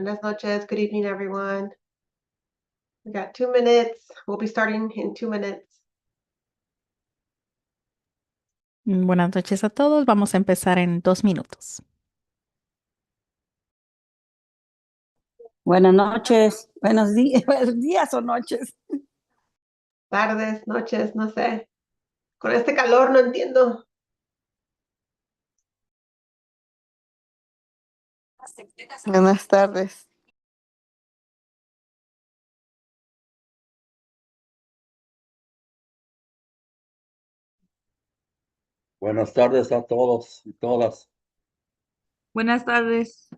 Buenas noches. Good evening, everyone. We got 2 minutes. We'll be starting in 2 minutes. Buenas noches a todos. Vamos a empezar en 2 minutos. Buenas noches, buenos días, buenos días o noches. Tardes, noches, no sé. Con este calor no entiendo. Buenas tardes. Buenas tardes a todos y todas. Buenas tardes.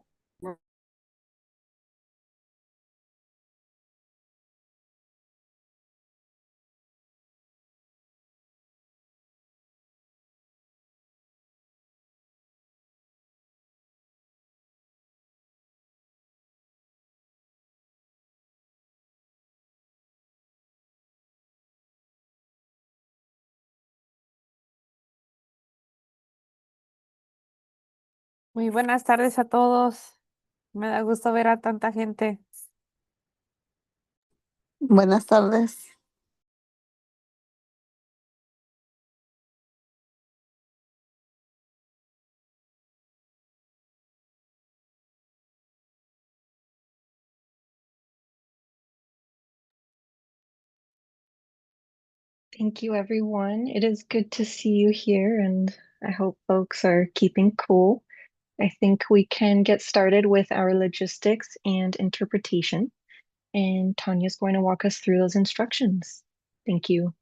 Muy buenas tardes a todos. Me da gusto ver a tanta gente. Buenas tardes. Thank you, everyone. It is good to see you here, and I hope folks are keeping cool. I think we can get started with our logistics and interpretation, and Tanya's going to walk us through those instructions. Thank you.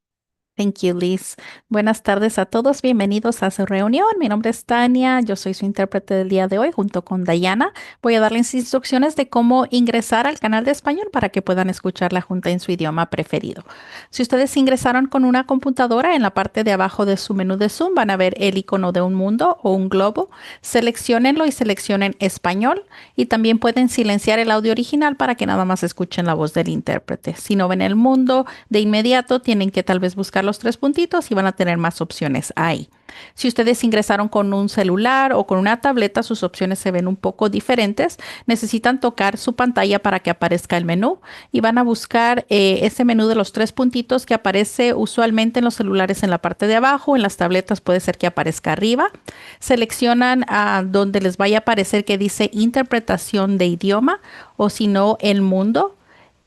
Thank you, Liz. Buenas tardes a todos. Bienvenidos a su reunión. Mi nombre es Tania. Yo soy su intérprete del día de hoy junto con Dayana. Voy a darles instrucciones de cómo ingresar al canal de español para que puedan escuchar la junta en su idioma preferido. Si ustedes ingresaron con una computadora, en la parte de abajo de su menú de Zoom van a ver el icono de un mundo o un globo. Selecciónenlo y seleccionen español. Y también pueden silenciar el audio original para que nada más escuchen la voz del intérprete. Si no ven el mundo de inmediato, tienen que tal vez buscar los 3 puntitos y van a tener más opciones ahí. Si ustedes ingresaron con un celular o con una tableta, sus opciones se ven un poco diferentes. Necesitan tocar su pantalla para que aparezca el menú y van a buscar ese menú de los 3 puntitos que aparece usualmente en los celulares en la parte de abajo. En las tabletas puede ser que aparezca arriba. Seleccionan donde les vaya a aparecer que dice interpretación de idioma o si no el mundo.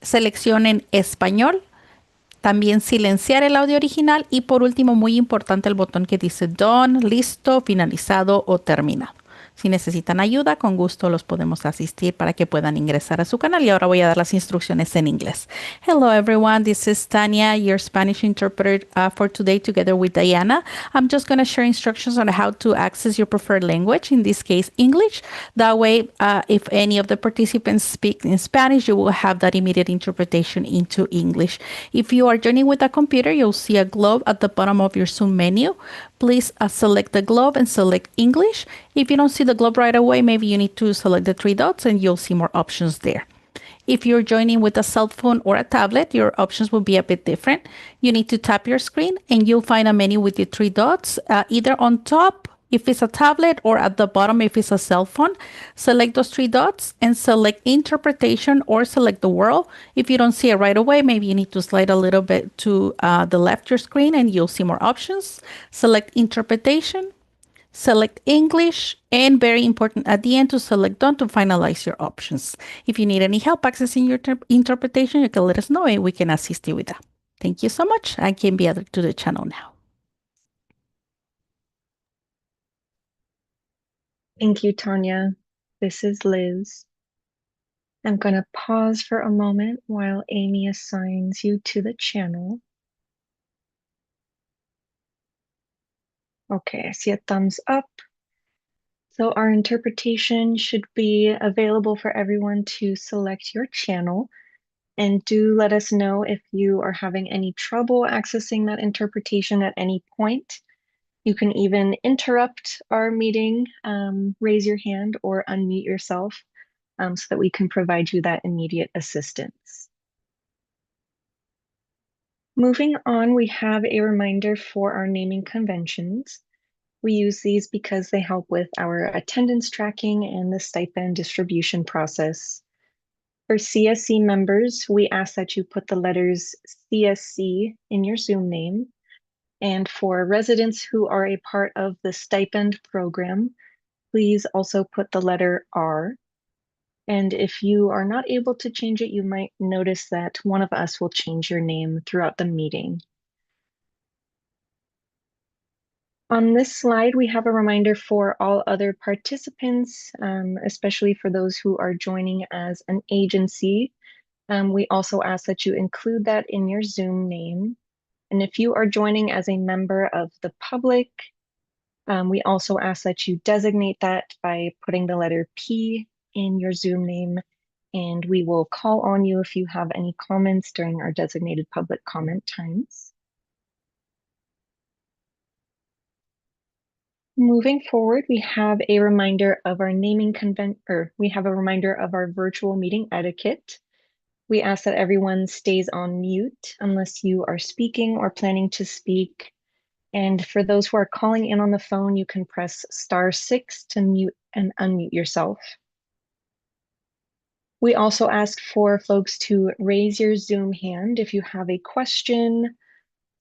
Seleccionen español. También silenciar el audio original y por último, muy importante, el botón que dice done, listo, finalizado o terminado. Si necesitan ayuda, con gusto los podemos asistir para que puedan ingresar a su canal. Y ahora voy a dar las instrucciones en inglés. Hello everyone, this is Tania, your Spanish interpreter for today together with Diana. I'm just going to share instructions on how to access your preferred language, in this case English. That way, if any of the participants speak in Spanish, you will have that immediate interpretation into English. If you are joining with a computer, you'll see a globe at the bottom of your Zoom menu. Please select the globe and select English. If you don't see the globe right away, maybe you need to select the 3 dots and you'll see more options there. If you're joining with a cell phone or a tablet, your options will be a bit different. You need to tap your screen and you'll find a menu with the 3 dots, either on top if it's a tablet or at the bottom if it's a cell phone. Select those 3 dots and select interpretation or select the world. If you don't see it right away, maybe you need to slide a little bit to the left your screen and you'll see more options. Select interpretation, select English, and very important at the end to select done to finalize your options. If you need any help accessing your interpretation, you can let us know and we can assist you with that. Thank you so much. I can be added to the channel now. Thank you, Tanya. This is Liz. I'm going to pause for a moment while Amy assigns you to the channel. Okay, I see a thumbs up. So our interpretation should be available for everyone to select your channel. And do let us know if you are having any trouble accessing that interpretation at any point. You can even interrupt our meeting, raise your hand or unmute yourself so that we can provide you that immediate assistance. Moving on, we have a reminder for our naming conventions. We use these because they help with our attendance tracking and the stipend distribution process. For CSC members, we ask that you put the letters CSC in your Zoom name. And for residents who are a part of the stipend program, please also put the letter R. And if you are not able to change it, you might notice that one of us will change your name throughout the meeting. On this slide, we have a reminder for all other participants, especially for those who are joining as an agency. We also ask that you include that in your Zoom name. And if you are joining as a member of the public, we also ask that you designate that by putting the letter P in your Zoom name, and we will call on you if you have any comments during our designated public comment times. Moving forward, we have a reminder of our virtual meeting etiquette. We ask that everyone stays on mute unless you are speaking or planning to speak. And for those who are calling in on the phone, you can press *6 to mute and unmute yourself. We also ask for folks to raise your Zoom hand if you have a question.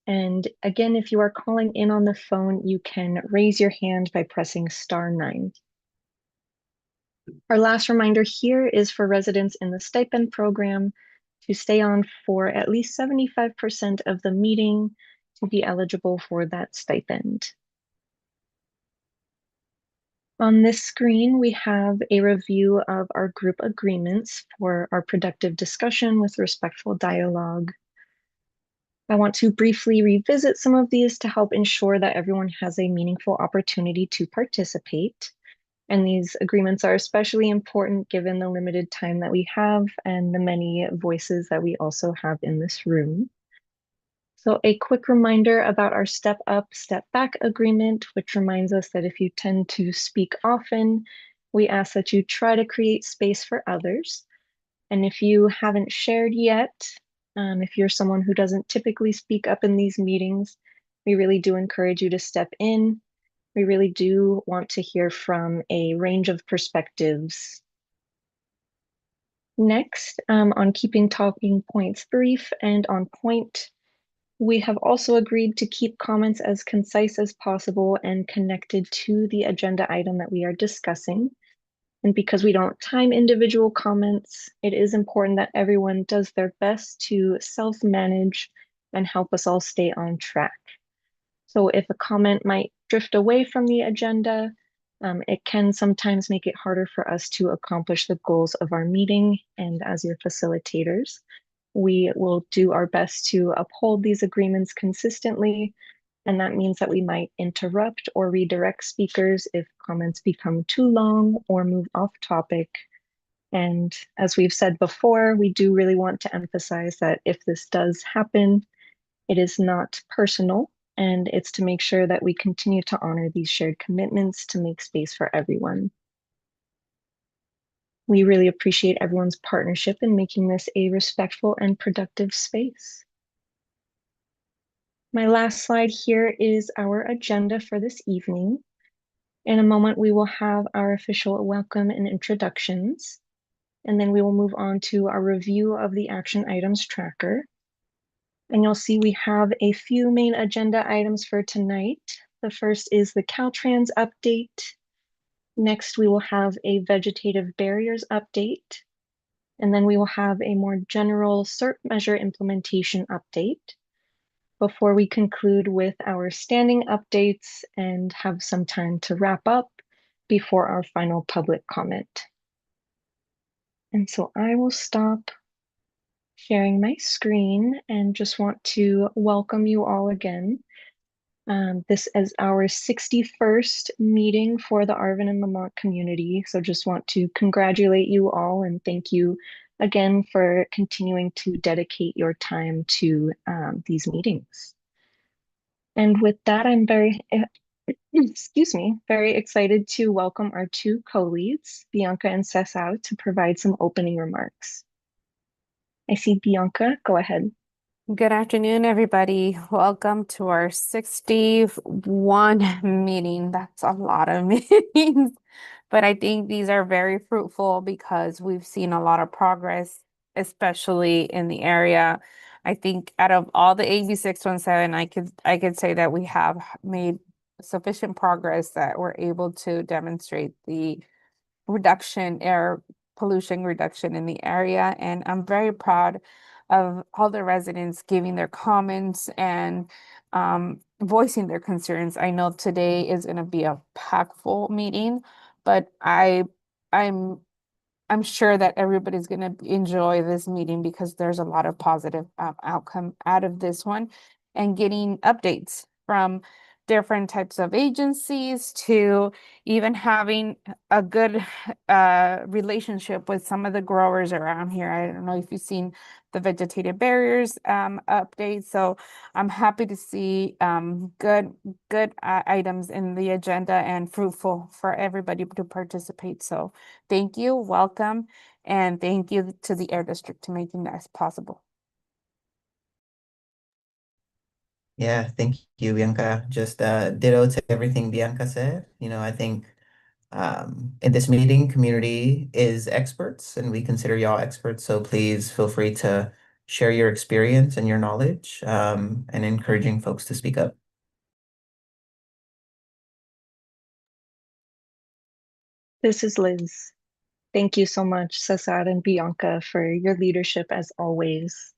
And again, if you are calling in on the phone, you can raise your hand by pressing *9. Our last reminder here is for residents in the stipend program to stay on for at least 75% of the meeting to be eligible for that stipend. On this screen, we have a review of our group agreements for our productive discussion with respectful dialogue. I want to briefly revisit some of these to help ensure that everyone has a meaningful opportunity to participate. And these agreements are especially important given the limited time that we have and the many voices that we also have in this room. So a quick reminder about our step up, step back agreement, which reminds us that if you tend to speak often, we ask that you try to create space for others. And if you haven't shared yet, if you're someone who doesn't typically speak up in these meetings, we really do encourage you to step in. We really do want to hear from a range of perspectives. Next, on keeping talking points brief and on point, we have also agreed to keep comments as concise as possible and connected to the agenda item that we are discussing. And because we don't time individual comments, it is important that everyone does their best to self-manage and help us all stay on track. So if a comment might drift away from the agenda, it can sometimes make it harder for us to accomplish the goals of our meeting. And as your facilitators, we will do our best to uphold these agreements consistently. And that means that we might interrupt or redirect speakers if comments become too long or move off topic. And as we've said before, we do really want to emphasize that if this does happen, it is not personal, and it's to make sure that we continue to honor these shared commitments to make space for everyone. We really appreciate everyone's partnership in making this a respectful and productive space. My last slide here is our agenda for this evening. In a moment, we will have our official welcome and introductions, and then we will move on to our review of the action items tracker. And you'll see we have a few main agenda items for tonight. The first is the Caltrans update. Next, we will have a vegetative barriers update. And then we will have a more general CERT measure implementation update before we conclude with our standing updates and have some time to wrap up before our final public comment. And so I will stop sharing my screen and just want to welcome you all again. This is our 61st meeting for the Arvin and Lamont community. So just want to congratulate you all and thank you again for continuing to dedicate your time to these meetings. And with that, I'm very excited to welcome our two co-leads, Bianca and Cesar, to provide some opening remarks. I see Bianca, go ahead. Good afternoon, everybody. Welcome to our 61 meeting. That's a lot of meetings, but I think these are very fruitful because we've seen a lot of progress especially in the area. I think out of all the AB 617, I could say that we have made sufficient progress that we're able to demonstrate the air pollution reduction in the area. And I'm very proud of all the residents giving their comments and voicing their concerns. I know today is going to be a packful meeting, but I'm sure that everybody's going to enjoy this meeting because there's a lot of positive outcome out of this one, and getting updates from different types of agencies to even having a good relationship with some of the growers around here. I don't know if you've seen the vegetative barriers update. So I'm happy to see good items in the agenda and fruitful for everybody to participate. So thank you, welcome, and thank you to the Air District to making this possible. Yeah, thank you, Bianca. Just ditto to everything Bianca said. I think in this meeting, community is experts, and we consider y'all experts. So please feel free to share your experience and your knowledge, and encouraging folks to speak up. This is Liz. Thank you so much, Cesar and Bianca, for your leadership as always.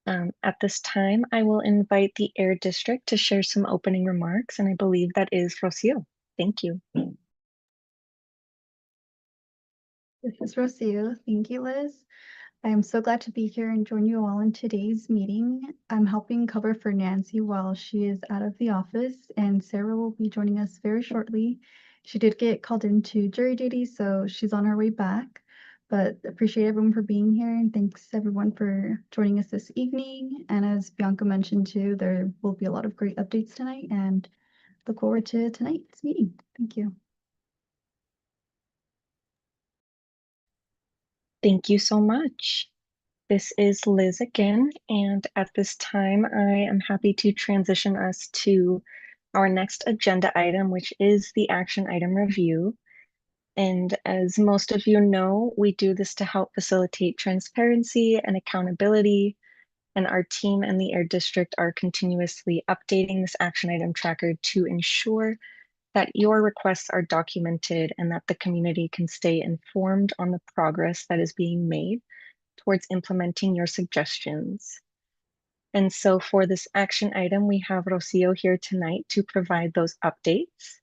At this time, I will invite the Air District to share some opening remarks, and I believe that is Rocio. Thank you. This is Rocio. Thank you, Liz. I am so glad to be here and join you all in today's meeting. I'm helping cover for Nancy while she is out of the office, and Sarah will be joining us very shortly. She did get called into jury duty, so she's on her way back. But appreciate everyone for being here, and thanks everyone for joining us this evening. And as Bianca mentioned too, there will be a lot of great updates tonight, and look forward to tonight's meeting. Thank you. Thank you so much. This is Liz again, and at this time, I am happy to transition us to our next agenda item, which is the action item review. And as most of you know, we do this to help facilitate transparency and accountability. And our team and the Air District are continuously updating this action item tracker to ensure that your requests are documented and that the community can stay informed on the progress that is being made towards implementing your suggestions. And so for this action item, we have Rocio here tonight to provide those updates.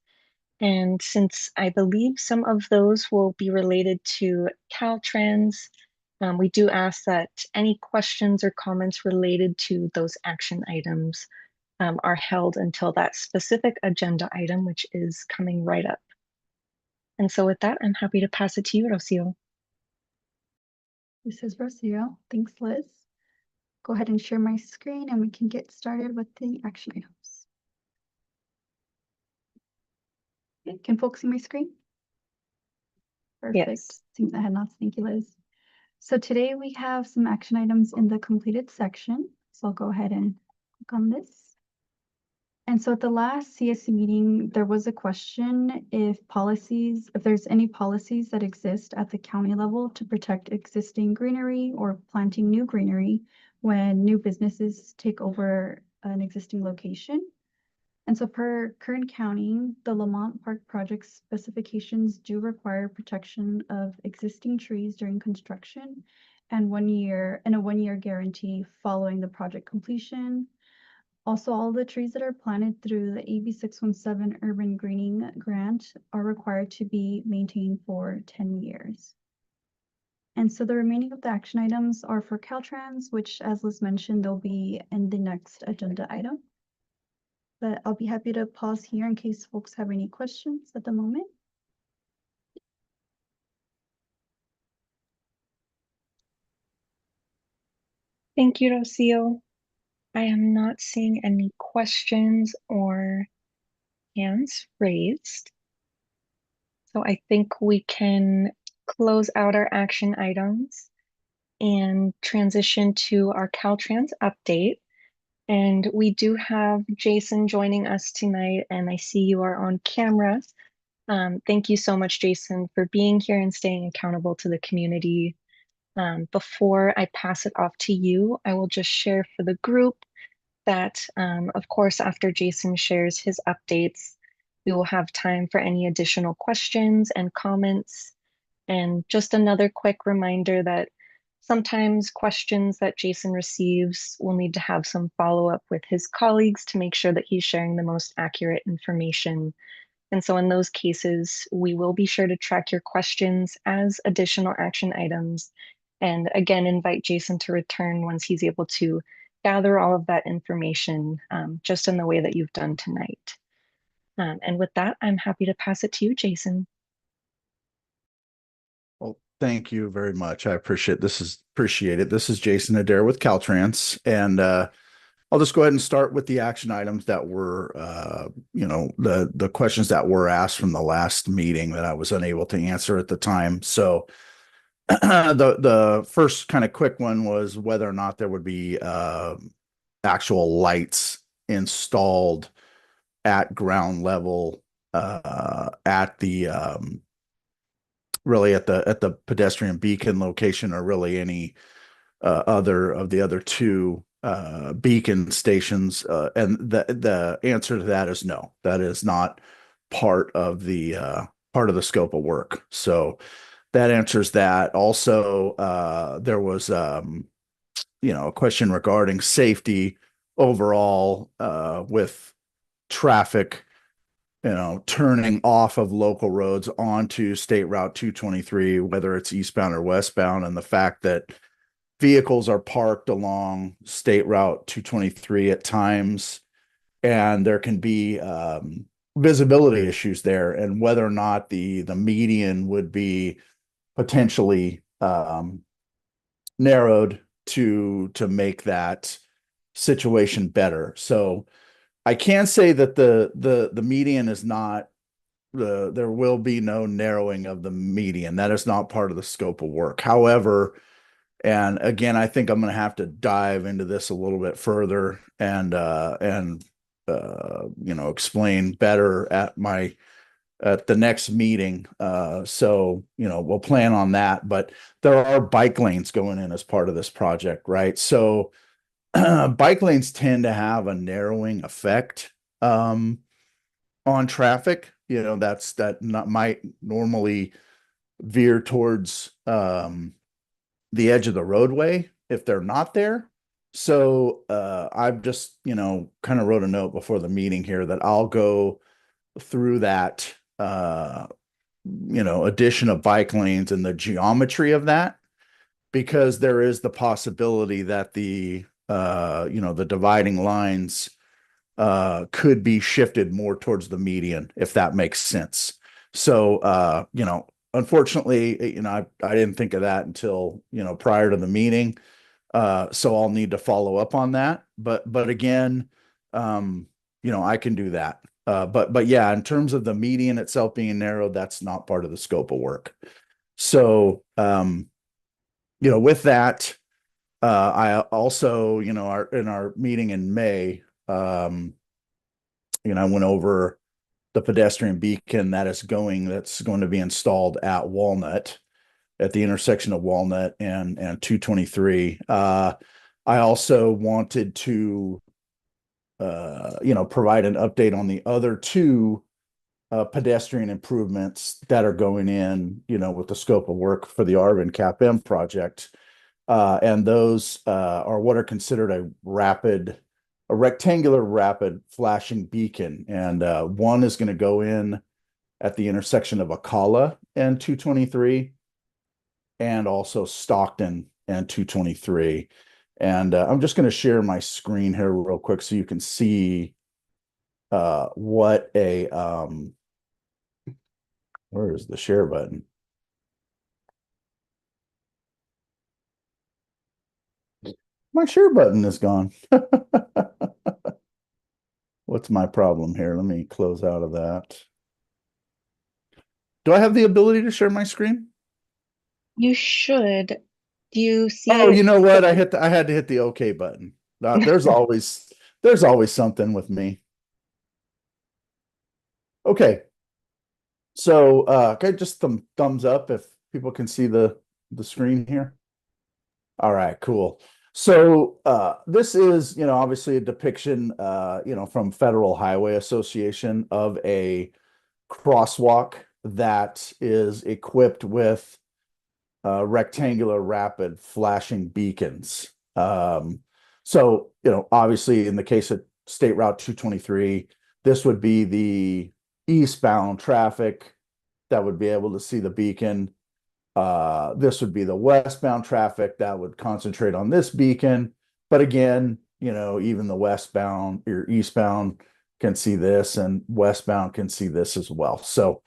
And since I believe some of those will be related to Caltrans, we do ask that any questions or comments related to those action items are held until that specific agenda item, which is coming right up. And so with that, I'm happy to pass it to you, Rocio. This is Rocio. Thanks, Liz. Go ahead and share my screen and we can get started with the action items. Okay, can folks see my screen? Perfect. Yes. Seems I had not. Thank you, Liz. So today we have some action items in the completed section. So I'll go ahead and click on this. And so at the last CSC meeting, there was a question if there's any policies that exist at the county level to protect existing greenery or planting new greenery when new businesses take over an existing location. And so per Kern County, the Lamont Park project specifications do require protection of existing trees during construction and a 1-year guarantee following the project completion. Also, all the trees that are planted through the AB 617 Urban Greening Grant are required to be maintained for 10 years. And so the remaining of the action items are for Caltrans, which, as Liz mentioned, they'll be in the next agenda item. But I'll be happy to pause here in case folks have any questions at the moment. Thank you, Rocio. I am not seeing any questions or hands raised. So I think we can close out our action items and transition to our Caltrans update. And we do have Jason joining us tonight, and I see you are on camera. Thank you so much, Jason, for being here and staying accountable to the community. Before I pass it off to you, I will just share for the group that, of course, after Jason shares his updates, we will have time for any additional questions and comments. And just another quick reminder that sometimes questions that Jason receives will need to have some follow-up with his colleagues to make sure that he's sharing the most accurate information. And so in those cases, we will be sure to track your questions as additional action items. And again, invite Jason to return once he's able to gather all of that information, just in the way that you've done tonight. And with that, I'm happy to pass it to you, Jason. Well, thank you very much. I appreciate it. This is Jason Adair with Caltrans, and I'll just go ahead and start with the action items that were, the questions that were asked from the last meeting that I was unable to answer at the time. So the first kind of quick one was whether or not there would be actual lights installed at ground level at the really at the pedestrian beacon location, or really any other two beacon stations, and the answer to that is no. That is not part of the scope of work. So that answers that. Also, there was a question regarding safety overall with traffic, turning off of local roads onto State Route 223, whether it's eastbound or westbound, and the fact that vehicles are parked along State Route 223 at times, and there can be visibility issues there, and whether or not the median would be potentially narrowed to make that situation better. So I can say that the median is not there will be no narrowing of the median. That is not part of the scope of work. However, and again, I think I'm going to have to dive into this a little bit further and explain better at the next meeting. So we'll plan on that. But there are bike lanes going in as part of this project, right? So bike lanes tend to have a narrowing effect on traffic. Might normally veer towards the edge of the roadway if they're not there. So I've just kind of wrote a note before the meeting here that I'll go through that addition of bike lanes and the geometry of that, because there is the possibility that the dividing lines could be shifted more towards the median, if that makes sense. So unfortunately, I didn't think of that until prior to the meeting. So I'll need to follow up on that. But again, I can do that. But yeah, in terms of the median itself being narrowed, that's not part of the scope of work. So with that, I also, in our meeting in May, I went over the pedestrian beacon that's going to be installed at Walnut, at the intersection of Walnut and 223. I also wanted to provide an update on the other two pedestrian improvements that are going in, with the scope of work for the Arvin CAP-M project. And those are what are considered a rectangular rapid flashing beacon. And one is going to go in at the intersection of Acala and 223, and also Stockton and 223. And I'm just going to share my screen here real quick so you can see what a where is the share button? My share button is gone. What's my problem here? Let me close out of that. Do I have the ability to share my screen? You should. Do you see? Oh, you know what? I had to hit the OK button. There's always something with me. Okay. So okay, just thumbs up if people can see the screen here. All right, cool. So this is, obviously a depiction, from Federal Highway Association of a crosswalk that is equipped with rectangular rapid flashing beacons. So, obviously in the case of State Route 223, this would be the eastbound traffic that would be able to see the beacon. This would be the westbound traffic that would concentrate on this beacon. But again, even the westbound or eastbound can see this, and westbound can see this as well. So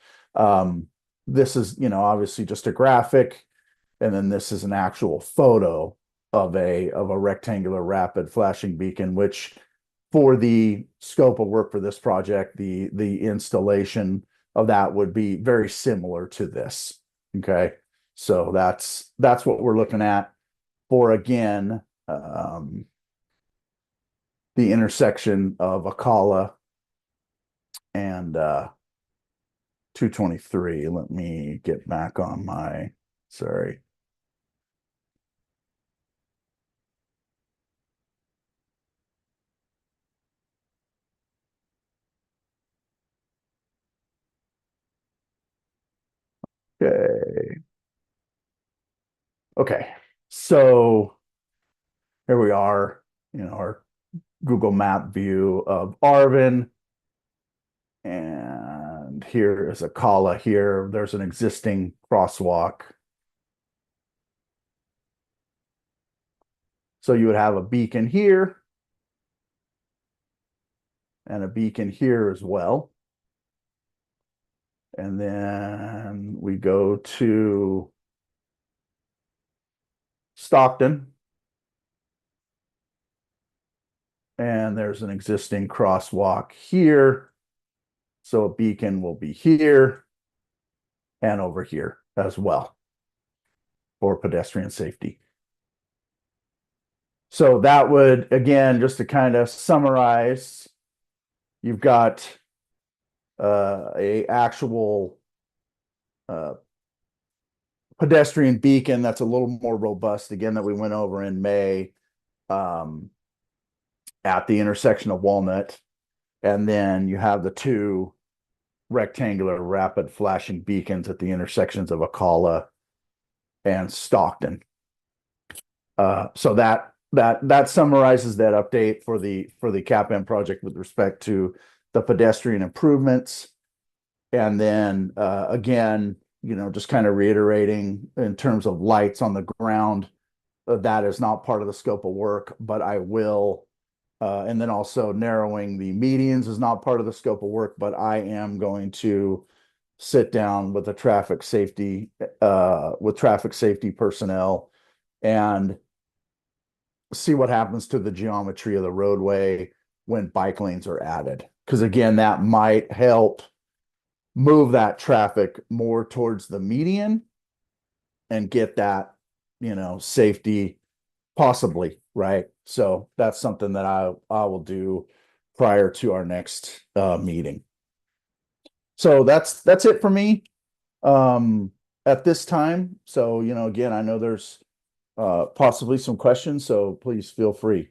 this is, obviously just a graphic, and then this is an actual photo of a rectangular rapid flashing beacon, which for the scope of work for this project, the installation of that would be very similar to this. Okay. So that's what we're looking at for, again, the intersection of Akala and 223. Let me get back on my, sorry. Okay. Okay. So here we are, our Google Map view of Arvin. And here is Akala here. There's an existing crosswalk. So you would have a beacon here and a beacon here as well. And then we go to Stockton. And there's an existing crosswalk here. So a beacon will be here and over here as well for pedestrian safety. So that would, again, just to kind of summarize, you've got a actual pedestrian beacon that's a little more robust, again, that we went over in May at the intersection of Walnut. And then you have the two rectangular rapid flashing beacons at the intersections of Akala and Stockton. So that summarizes that update for the CAPM project with respect to the pedestrian improvements. And then again, just kind of reiterating in terms of lights on the ground, that is not part of the scope of work, but I will. And then also narrowing the medians is not part of the scope of work, but I am going to sit down with the traffic safety personnel and see what happens to the geometry of the roadway when bike lanes are added. Because again, that might help move that traffic more towards the median and get that, safety possibly, right? So that's something that I will do prior to our next meeting. So that's it for me at this time. So, again, I know there's possibly some questions, so please feel free.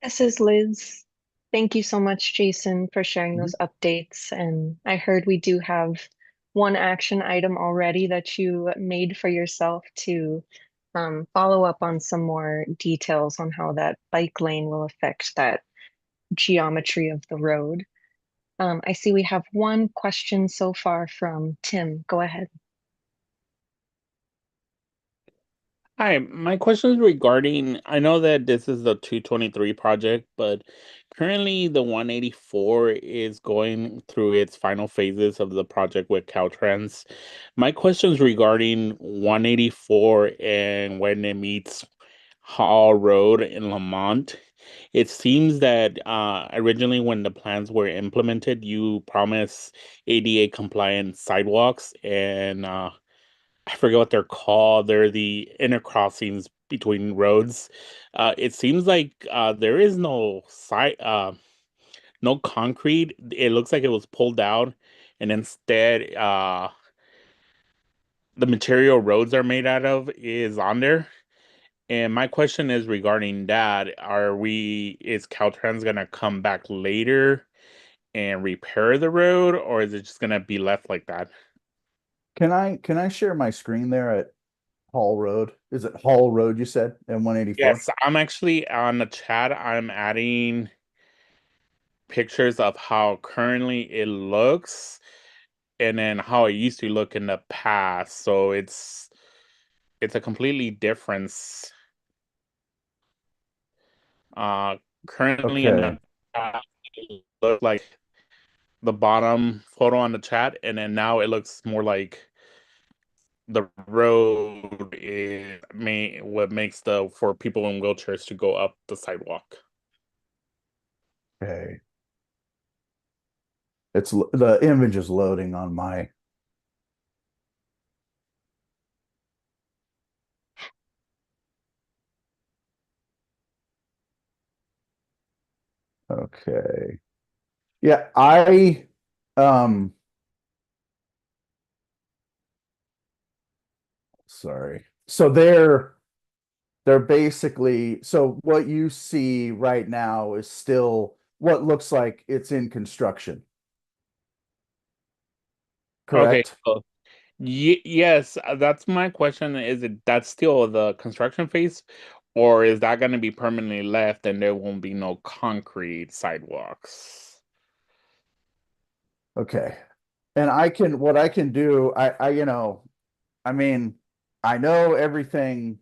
This is Liz. Thank you so much, Jason, for sharing those updates. And I heard we do have one action item already that you made for yourself to follow up on some more details on how that bike lane will affect that geometry of the road. I see we have one question so far from Tim. Go ahead. Hi, my question is regarding, I know that this is the 223 project, but currently the 184 is going through its final phases of the project with Caltrans. My question is regarding 184 and when it meets Hall Road in Lamont. It seems that originally when the plans were implemented, you promised ADA compliant sidewalks and I forget what they're called. They're the intercrossings between roads. It seems like there is no concrete. It looks like it was pulled out, and instead, the material roads are made out of is on there. And my question is regarding that. Is Caltrans gonna come back later and repair the road, or is it just gonna be left like that? Can I share my screen there at Hall Road? Is it Hall Road you said in 184? Yes, I'm actually on the chat. I'm adding pictures of how currently it looks and then how it used to look in the past. So it's a completely difference. Currently in Okay. the past, it looked like the bottom photo on the chat, and then now it looks more like the road is what makes for people in wheelchairs to go up the sidewalk. Okay. The image is loading on my. Okay. Yeah, sorry. So they're basically, so what you see right now is still what looks like it's in construction. Okay. Correct? So, yes, that's my question. That's still the construction phase, or is that going to be permanently left and there won't be no concrete sidewalks? Okay. And what I can do, I mean, I know everything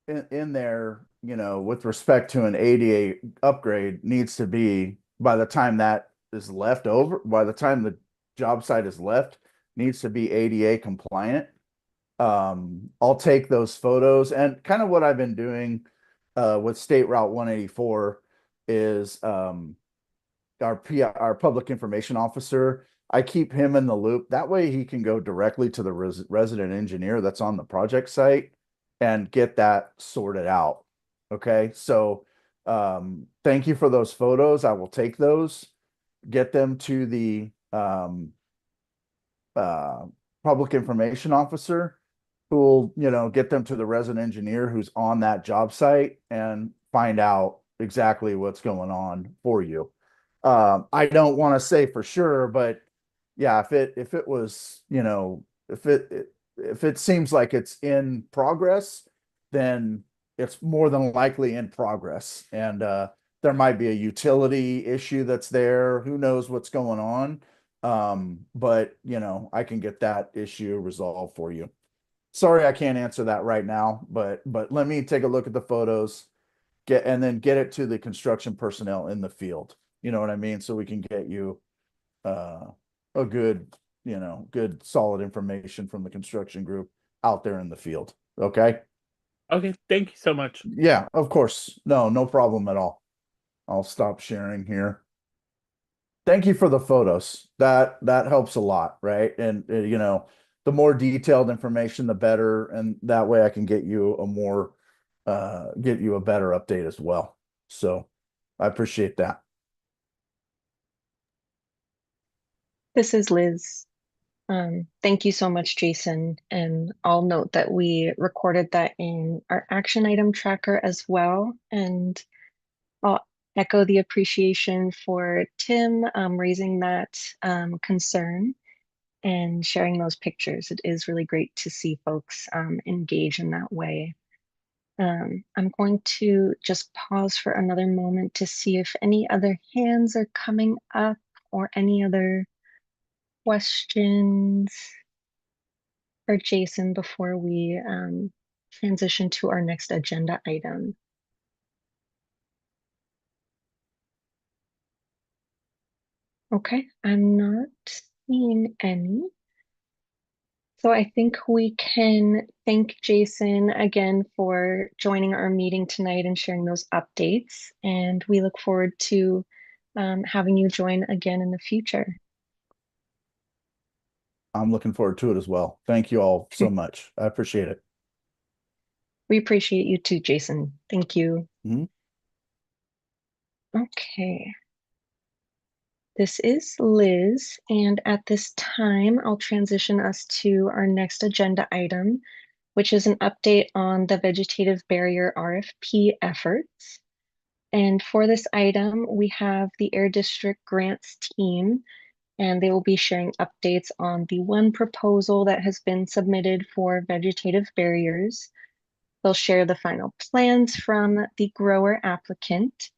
in there, with respect to an ADA upgrade needs to be, by the time that is left over, by the time the job site is left, needs to be ADA compliant. I'll take those photos, and kind of what I've been doing with State Route 184 is our public information officer. I keep him in the loop. That way he can go directly to the resident engineer that's on the project site and get that sorted out. Okay. So thank you for those photos. I will take those, get them to the uh, public information officer, who will, get them to the resident engineer who's on that job site and find out exactly what's going on for you. I don't want to say for sure, but yeah, if it was, if it seems like it's in progress, then it's more than likely in progress. And there might be a utility issue that's there. Who knows what's going on? But I can get that issue resolved for you. Sorry, I can't answer that right now, but let me take a look at the photos, and then get it to the construction personnel in the field. You know what I mean? So we can get you a good, good solid information from the construction group out there in the field. Okay? Okay, thank you so much. Yeah, of course. No problem at all. I'll stop sharing here. Thank you for the photos. That helps a lot, right? And the more detailed information, the better, and that way I can get you get you a better update as well. So I appreciate that. This is Liz. Thank you so much, Jason. And I'll note that we recorded that in our action item tracker as well. And I'll echo the appreciation for Tim raising that concern and sharing those pictures. It is really great to see folks engage in that way. I'm going to just pause for another moment to see if any other hands are coming up or any other questions for Jason before we transition to our next agenda item. Okay, I'm not seeing any. So I think we can thank Jason again for joining our meeting tonight and sharing those updates. And we look forward to having you join again in the future. I'm looking forward to it as well. Thank you all so much. I appreciate it. We appreciate you too, Jason. Thank you. Mhm. Okay. This is Liz, and at this time, I'll transition us to our next agenda item, which is an update on the vegetative barrier RFP efforts. And for this item, we have the Air District Grants team, and they will be sharing updates on the one proposal that has been submitted for vegetative barriers. They'll share the final plans from the grower applicant,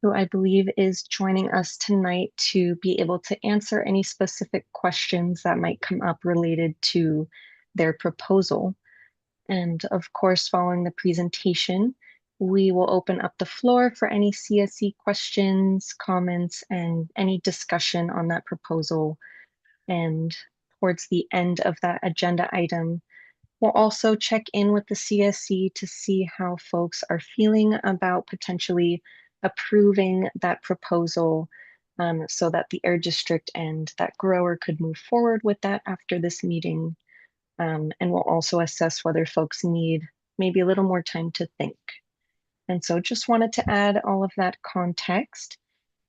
who I believe is joining us tonight to be able to answer any specific questions that might come up related to their proposal. And of course, following the presentation, we will open up the floor for any CSC questions, comments, and any discussion on that proposal. And towards the end of that agenda item, we'll also check in with the CSC to see how folks are feeling about potentially approving that proposal, so that the Air District and that grower could move forward with that after this meeting. And we'll also assess whether folks need maybe a little more time to think. And so just wanted to add all of that context.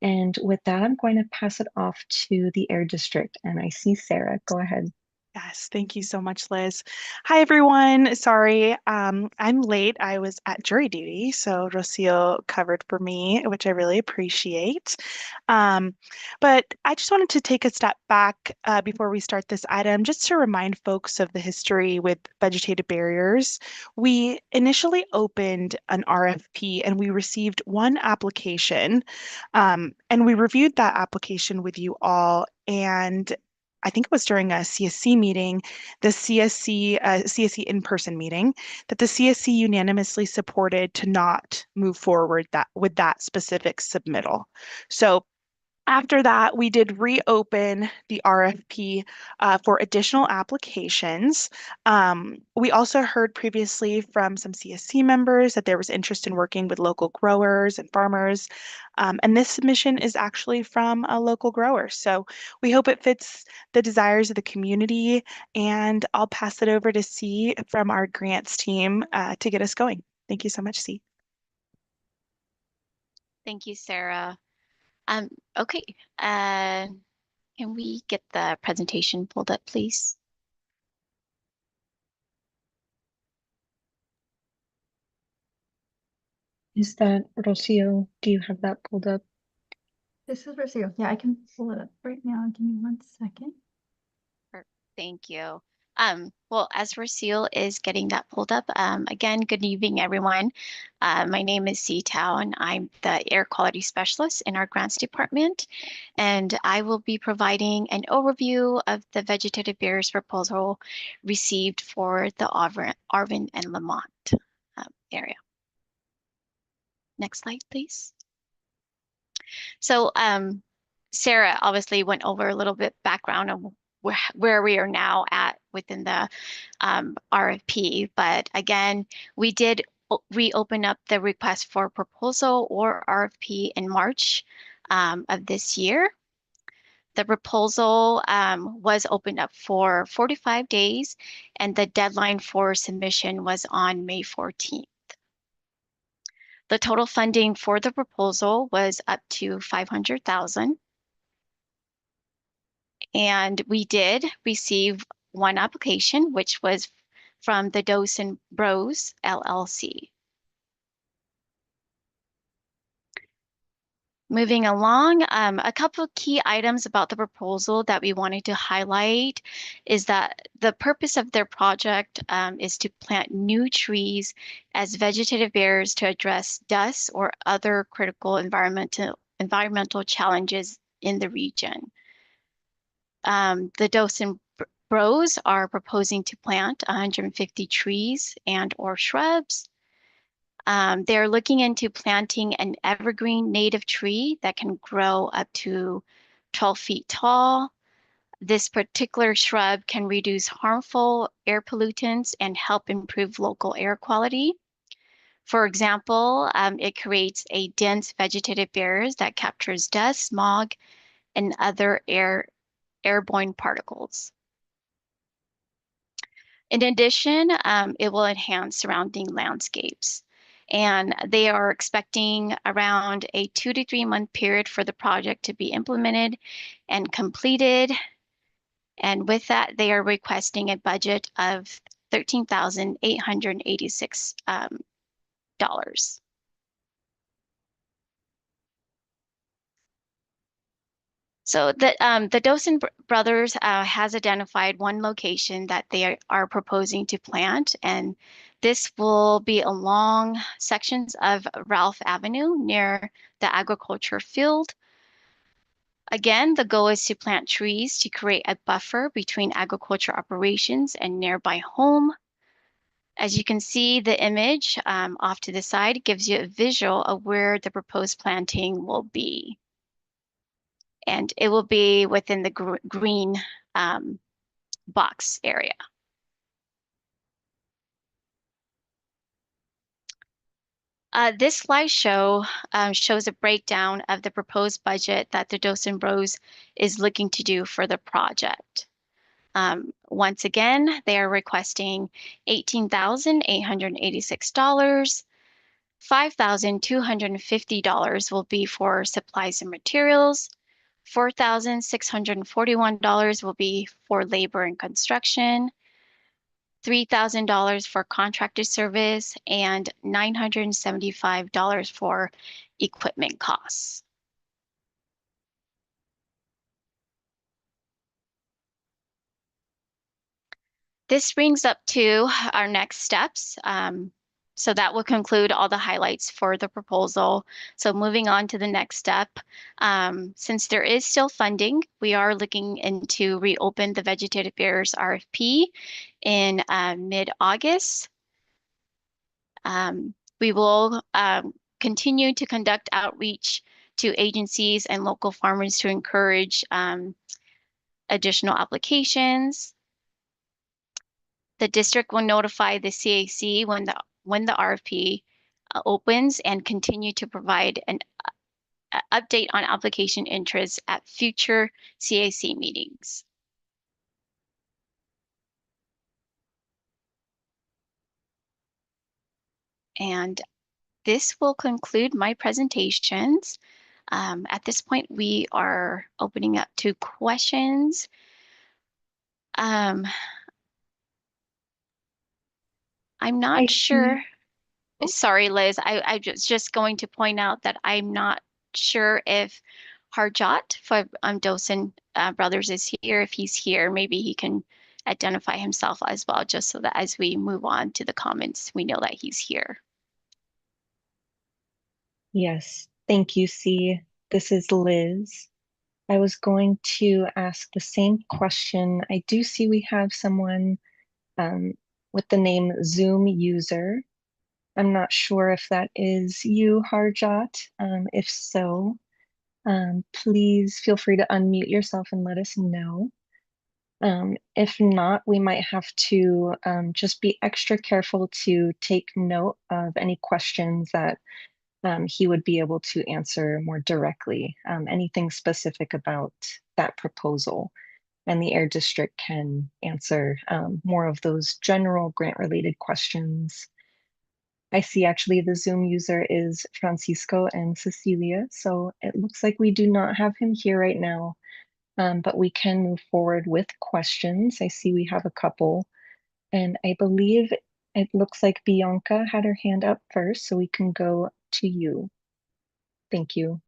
And with that, I'm going to pass it off to the Air District. And I see Sarah. Go ahead. Yes, thank you so much, Liz. Hi, everyone. Sorry, I'm late. I was at jury duty, so Rocio covered for me, which I really appreciate. But I just wanted to take a step back before we start this item, just to remind folks of the history with vegetative barriers. We initially opened an RFP and we received one application, and we reviewed that application with you all, and I think it was during a CSC meeting, the CSC in-person meeting, that the CSC unanimously supported to not move forward with that specific submittal. So after that, we did reopen the RFP for additional applications. We also heard previously from some CSC members that there was interest in working with local growers and farmers. And this submission is actually from a local grower. So we hope it fits the desires of the community. And I'll pass it over to C from our grants team to get us going. Thank you so much, C. Thank you, Sarah. Okay, can we get the presentation pulled up, please? Is that Rocio? Do you have that pulled up? This is Rocio. Yeah, I can pull it up right now. Give me 1 second. Thank you. Well, as Rocio is getting that pulled up, again, good evening, everyone. My name is C. Tao, and I'm the Air Quality Specialist in our Grants Department. And I will be providing an overview of the vegetative barriers proposal received for the Arvin and Lamont area. Next slide, please. So Sarah obviously went over a little bit background of where we are now at within the RFP. But again, we did reopen up the request for proposal or RFP in March of this year. The proposal was opened up for 45 days, and the deadline for submission was on May 14th. The total funding for the proposal was up to $500,000. And we did receive one application, which was from the Dose and Bros LLC. Moving along, a couple of key items about the proposal that we wanted to highlight is that the purpose of their project is to plant new trees as vegetative barriers to address dust or other critical environmental challenges in the region. The Dose and Bros are proposing to plant 150 trees and or shrubs. They're looking into planting an evergreen native tree that can grow up to 12 feet tall. This particular shrub can reduce harmful air pollutants and help improve local air quality. For example, it creates a dense vegetative barrier that captures dust, smog, and other airborne particles. In addition, it will enhance surrounding landscapes. and they are expecting around a 2 to 3 month period for the project to be implemented and completed. And with that, they are requesting a budget of $13,886. So the Dosen brothers has identified one location that they are proposing to plant, and this will be along sections of Ralph Avenue near the agriculture field. Again, the goal is to plant trees to create a buffer between agriculture operations and nearby home. As you can see, the image off to the side gives you a visual of where the proposed planting will be. And it will be within the green box area. This slideshow shows a breakdown of the proposed budget that the Dosen Bros is looking to do for the project. Once again, they are requesting $18,886. $5,250 will be for supplies and materials. $4,641 will be for labor and construction. $3,000 for contracted service, and $975 for equipment costs. This brings up to our next steps. So that will conclude all the highlights for the proposal. So moving on to the next step, since there is still funding, we are looking into reopen the vegetative barriers RFP in mid-August. We will continue to conduct outreach to agencies and local farmers to encourage additional applications. The district will notify the CAC when the RFP opens and continue to provide an update on application interest at future CAC meetings. And this will conclude my presentations. At this point, we are opening up to questions. I'm not sure. Sorry, Liz, I just going to point out that I'm not sure if Harjot for Dosen Brothers is here. If he's here, maybe he can identify himself as well, just so that as we move on to the comments, we know that he's here. Yes, thank you, C. This is Liz. I was going to ask the same question. I do see we have someone with the name Zoom user. I'm not sure if that is you, Harjot. If so, please feel free to unmute yourself and let us know. If not, we might have to just be extra careful to take note of any questions that he would be able to answer more directly, anything specific about that proposal. And the Air District can answer more of those general grant-related questions. I see actually the Zoom user is Francisco and Cecilia, so it looks like we do not have him here right now, but we can move forward with questions. I see we have a couple, and I believe it looks like Bianca had her hand up first, so we can go to you. Thank you.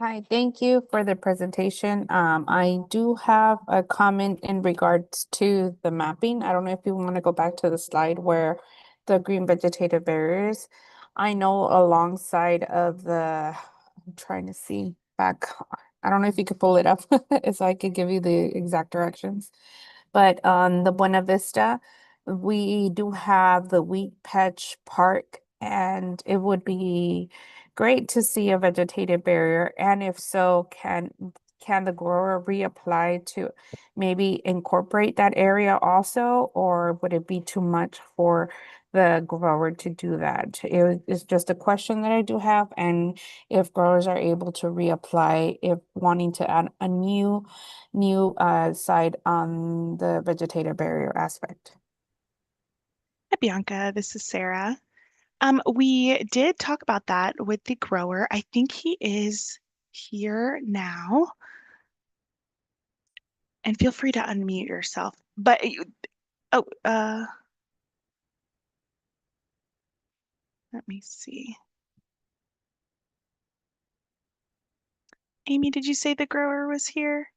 Hi, thank you for the presentation. I do have a comment in regards to the mapping. I don't know if you want to go back to the slide where the green vegetative barriers. I know alongside of the, I'm trying to see back. I don't know if you could pull it up so I could give you the exact directions. But on the Buena Vista, we do have the wheat patch park, and it would be great to see a vegetative barrier. And if so, can the grower reapply to maybe incorporate that area also, or would it be too much for the grower to do that? It's just a question that I do have, and if growers are able to reapply if wanting to add a new side on the vegetative barrier aspect. Hi, Bianca. This is Sarah. We did talk about that with the grower. I think he is here now. And feel free to unmute yourself. But let me see. Amy, did you say the grower was here?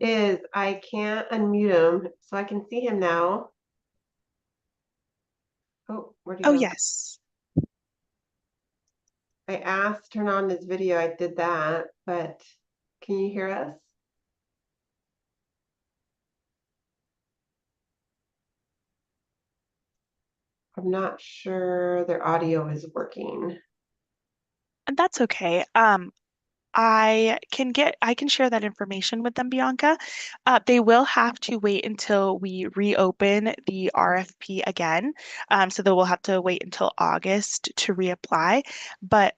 I can't unmute him, so I can see him now. Oh, where'd he Oh, go? yes. I asked turn on his video. I did that, but can you hear us? I'm not sure their audio is working. And that's okay. I can share that information with them, Bianca. They will have to wait until we reopen the RFP again. So they will have to wait until August to reapply. But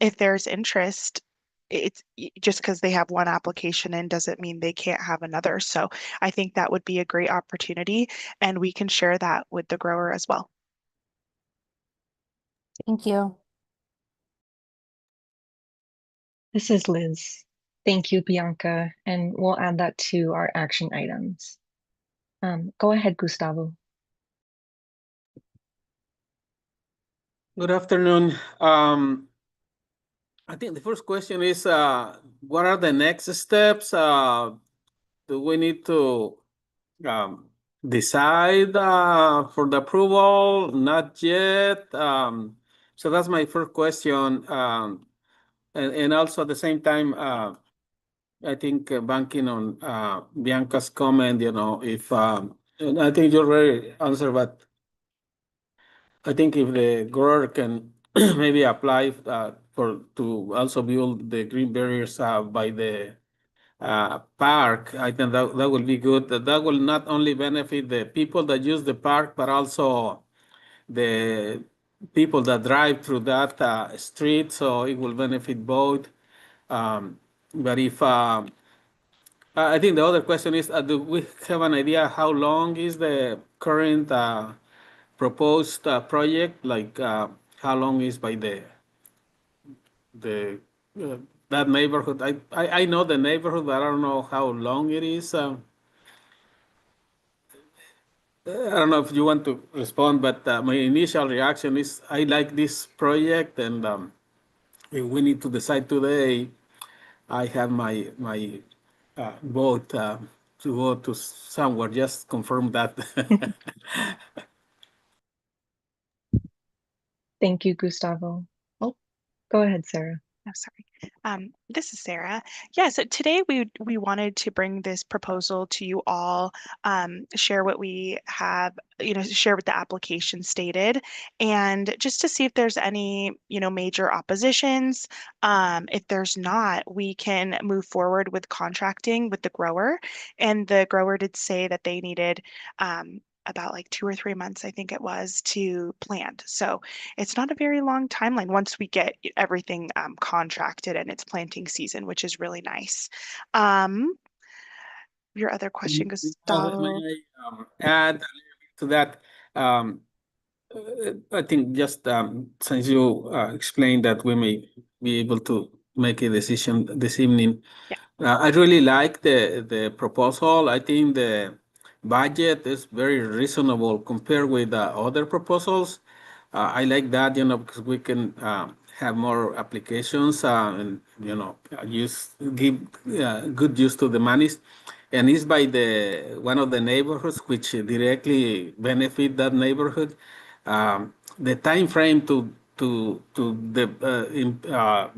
if there's interest, it's just because they have one application in doesn't mean they can't have another. So I think that would be a great opportunity, and we can share that with the grower as well. Thank you. This is Liz. Thank you, Bianca, and we'll add that to our action items. Go ahead, Gustavo. Good afternoon. I think the first question is, what are the next steps? Do we need to decide for the approval? Not yet. So that's my first question. And also at the same time, I think banking on Bianca's comment, if and I think you already answered, but I think if the grower can maybe apply to also build the green barriers by the park, I think that will be good. That will not only benefit the people that use the park, but also the people that drive through that street. So it will benefit both. But if I think the other question is, do we have an idea how long is the current proposed project? Like how long is by the that neighborhood? I know the neighborhood, but I don't know how long it is. I don't know if you want to respond, but my initial reaction is I like this project, and if we need to decide today, I have my vote to go to somewhere. Just confirm that. Thank you, Gustavo. Oh, go ahead, Sarah. Oh, sorry. This is Sarah. Yeah, so today we wanted to bring this proposal to you all, share what we have, share what the application stated, and just to see if there's any, major oppositions. If there's not, we can move forward with contracting with the grower. And the grower did say that they needed about like 2 or 3 months, I think it was, to plant. So it's not a very long timeline once we get everything contracted and it's planting season, which is really nice. Your other question, May Gustavo. I add a little bit to that? I think just since you explained that we may be able to make a decision this evening, I really like the proposal. I think the budget is very reasonable compared with other proposals. I like that, because we can have more applications and give good use to the monies, and it's by the one of the neighborhoods which directly benefit that neighborhood. The time frame to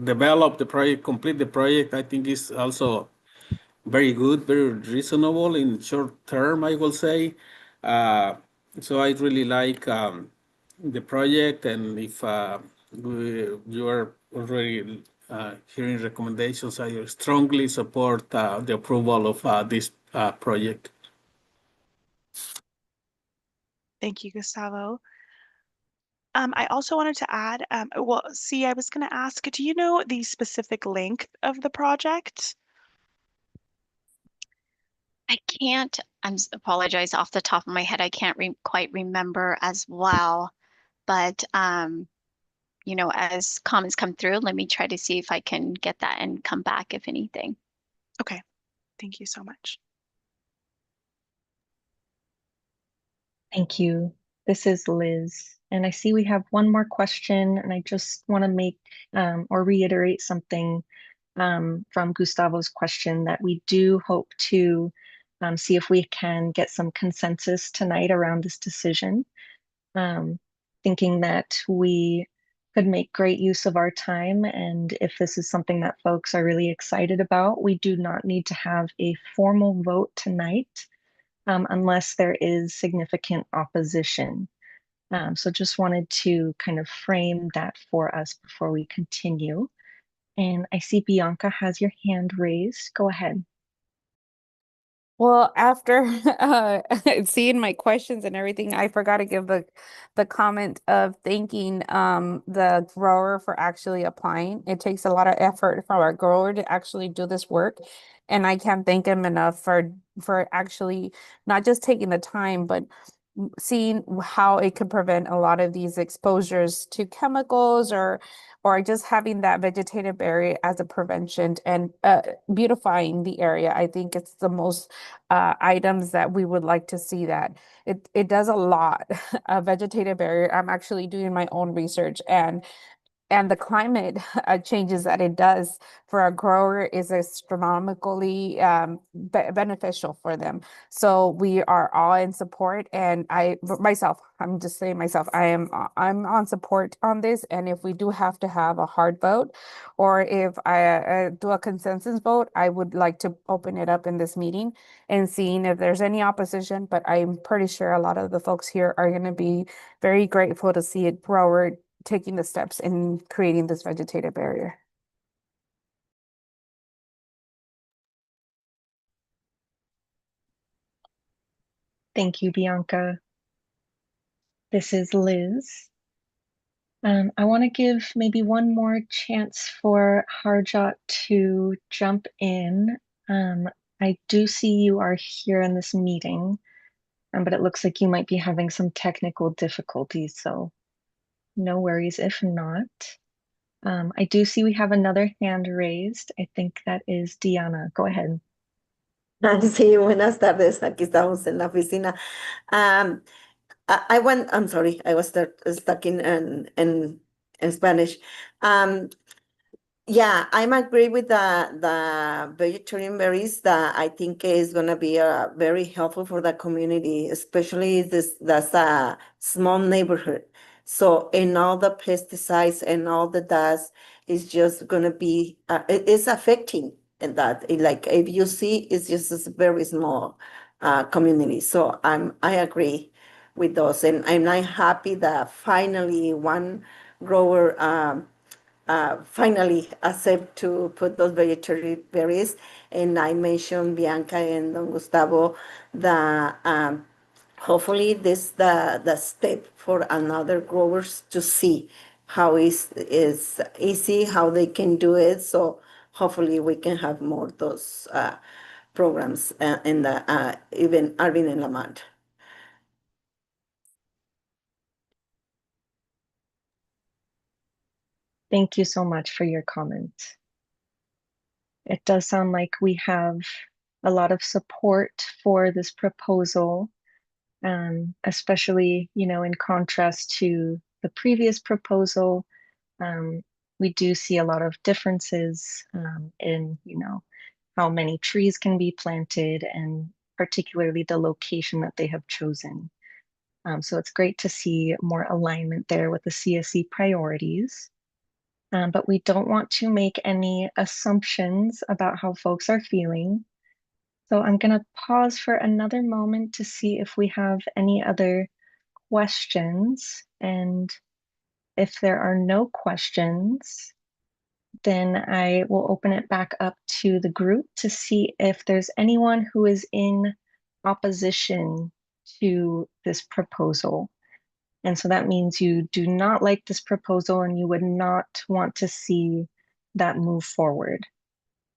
develop the project, complete the project, I think is also very good, very reasonable in short term, I will say. So I really like the project, and if you are already hearing recommendations, I strongly support the approval of this project. Thank you, Gustavo. I also wanted to add, I was going to ask, do you know the specific length of the project? I can't, apologize off the top of my head. I can't quite remember as well. But, you know, as comments come through, let me try to see if I can get that and come back if anything. Okay, thank you so much. Thank you. This is Liz, and I see we have one more question, and I just want to make or reiterate something from Gustavo's question, that we do hope to see if we can get some consensus tonight around this decision. Thinking that we could make great use of our time, and if this is something that folks are really excited about, we do not need to have a formal vote tonight unless there is significant opposition. So just wanted to kind of frame that for us before we continue. And I see Bianca has your hand raised. Go ahead. Well, after seeing my questions and everything, I forgot to give the comment of thanking the grower for actually applying. It takes a lot of effort for our grower to actually do this work, and I can't thank him enough for actually not just taking the time, but seeing how it could prevent a lot of these exposures to chemicals or just having that vegetative barrier as a prevention and beautifying the area. I think it's the most items that we would like to see that. It does a lot. A vegetative barrier. I'm actually doing my own research, and the climate changes that it does for a grower is astronomically beneficial for them. So we are all in support, and I'm just saying myself, I'm on support on this. And if we do have to have a hard vote, or if I do a consensus vote, I would like to open it up in this meeting and seeing if there's any opposition. But I'm pretty sure a lot of the folks here are going to be very grateful to see it grower taking the steps in creating this vegetative barrier. Thank you, Bianca. This is Liz. I want to give maybe one more chance for Harjot to jump in. I do see you are here in this meeting, but it looks like you might be having some technical difficulties, so no worries if not. I do see we have another hand raised. I think that is Diana. Go ahead. Sí, buenas tardes. Aquí estamos en la oficina. I'm sorry, I was stuck in Spanish. Yeah, I'm agree with the vegetarian berries that I think is gonna be very helpful for the community, especially that's a small neighborhood. So in all the pesticides and all the dust is just gonna be it is affecting and that like if you see it's just a very small community. So I agree with those, and I'm happy that finally one grower finally accept to put those vegetarian berries. And I mentioned Bianca and Don Gustavo that hopefully this the step for another growers to see how is easy, how they can do it. So hopefully we can have more of those programs in the even Arvin and Lamont. Thank you so much for your comment. It does sound like we have a lot of support for this proposal, especially, you know, in contrast to the previous proposal. We do see a lot of differences in, you know, how many trees can be planted and particularly the location that they have chosen. So it's great to see more alignment there with the CSC priorities. But we don't want to make any assumptions about how folks are feeling. So I'm going to pause for another moment to see if we have any other questions. And if there are no questions, then I will open it back up to the group to see if there's anyone who is in opposition to this proposal. And so that means you do not like this proposal and you would not want to see that move forward.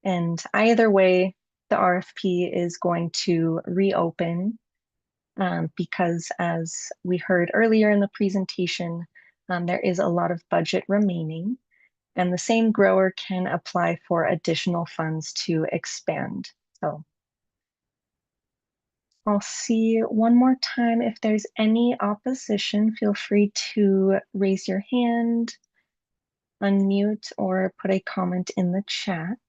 And either way, the RFP is going to reopen because, as we heard earlier in the presentation, there is a lot of budget remaining, and the same grower can apply for additional funds to expand. So I'll see one more time if there's any opposition. Feel free to raise your hand, unmute, or put a comment in the chat.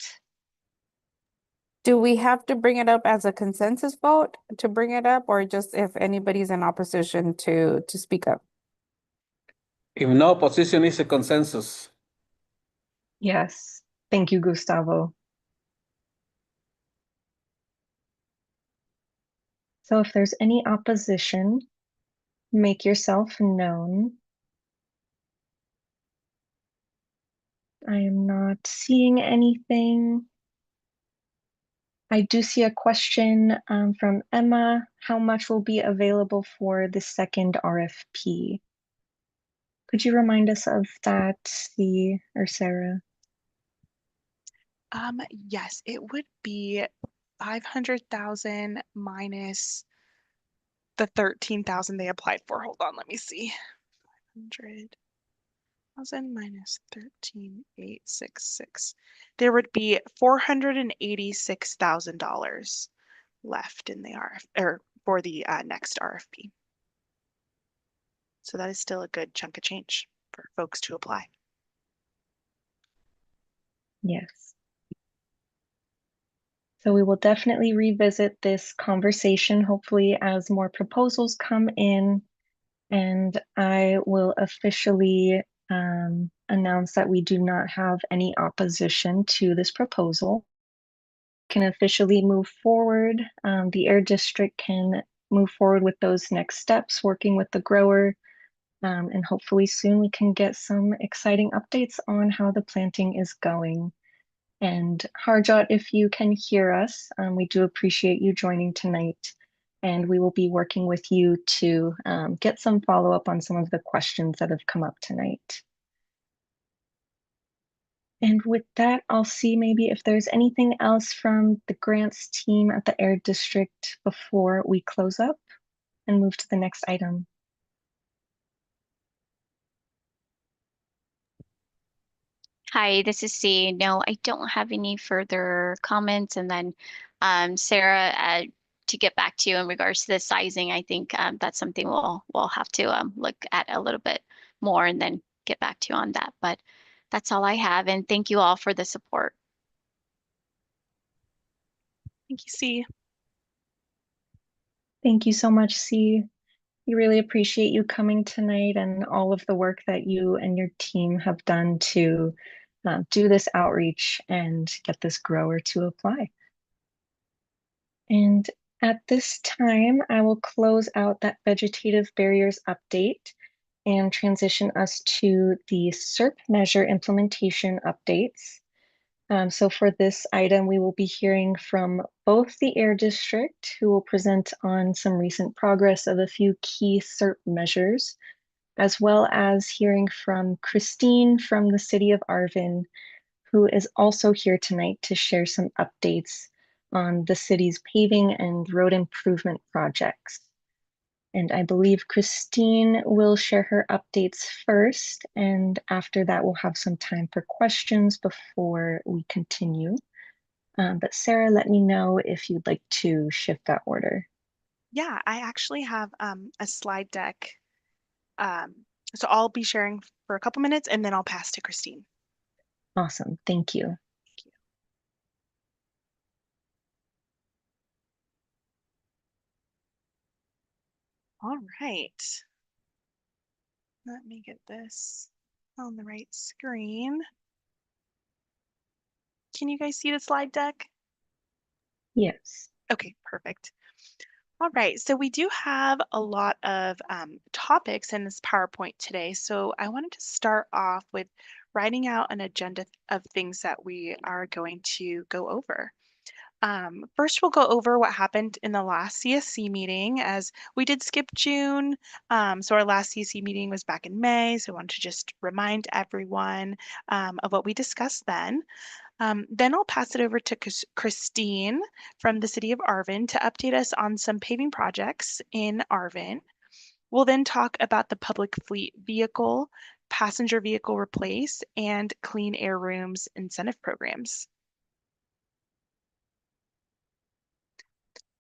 Do we have to bring it up as a consensus vote to bring it up, or just if anybody's in opposition to speak up? If no opposition, is a consensus. Yes, thank you, Gustavo. So if there's any opposition, make yourself known. I am not seeing anything. I do see a question from Emma. How much will be available for the second RFP? Could you remind us of that, C or Sarah? Yes, it would be 500,000 minus the 13,000 they applied for. Hold on, let me see. 500,000 minus 13,866. There would be $486,000 left in the or for the next RFP. So that is still a good chunk of change for folks to apply. Yes. So we will definitely revisit this conversation, hopefully as more proposals come in, and I will officially announce that we do not have any opposition to this proposal. Can officially move forward. The Air District can move forward with those next steps, working with the grower, and hopefully soon we can get some exciting updates on how the planting is going. And Harjot, if you can hear us, we do appreciate you joining tonight. And we will be working with you to get some follow-up on some of the questions that have come up tonight. And with that, I'll see maybe if there's anything else from the grants team at the Air District before we close up and move to the next item. Hi, this is C. No, I don't have any further comments. And then Sarah, to get back to you in regards to the sizing, I think that's something we'll have to look at a little bit more and then get back to you on that. But that's all I have. And thank you all for the support. Thank you, C. Thank you so much, C. We really appreciate you coming tonight and all of the work that you and your team have done to do this outreach and get this grower to apply. And at this time, I will close out that vegetative barriers update and transition us to the SERP measure implementation updates. So for this item, we will be hearing from both the Air District, who will present on some recent progress of a few key SERP measures, as well as hearing from Christine from the City of Arvin, who is also here tonight to share some updates on the city's paving and road improvement projects. And I believe Christine will share her updates first, and after that we'll have some time for questions before we continue. But Sarah, let me know if you'd like to shift that order. Yeah, I actually have a slide deck. So I'll be sharing for a couple minutes and then I'll pass to Christine. Awesome, thank you. Thank you. All right. Let me get this on the right screen. Can you guys see the slide deck? Yes. Okay, perfect. All right, so we do have a lot of topics in this PowerPoint today. So I wanted to start off with writing out an agenda of things that we are going to go over. First, we'll go over what happened in the last CSC meeting, as we did skip June. So our last CSC meeting was back in May. So I wanted to just remind everyone of what we discussed then. Then I'll pass it over to Christine from the city of Arvin to update us on some paving projects in Arvin. We'll then talk about the public fleet vehicle, passenger vehicle replace, and clean air rooms incentive programs.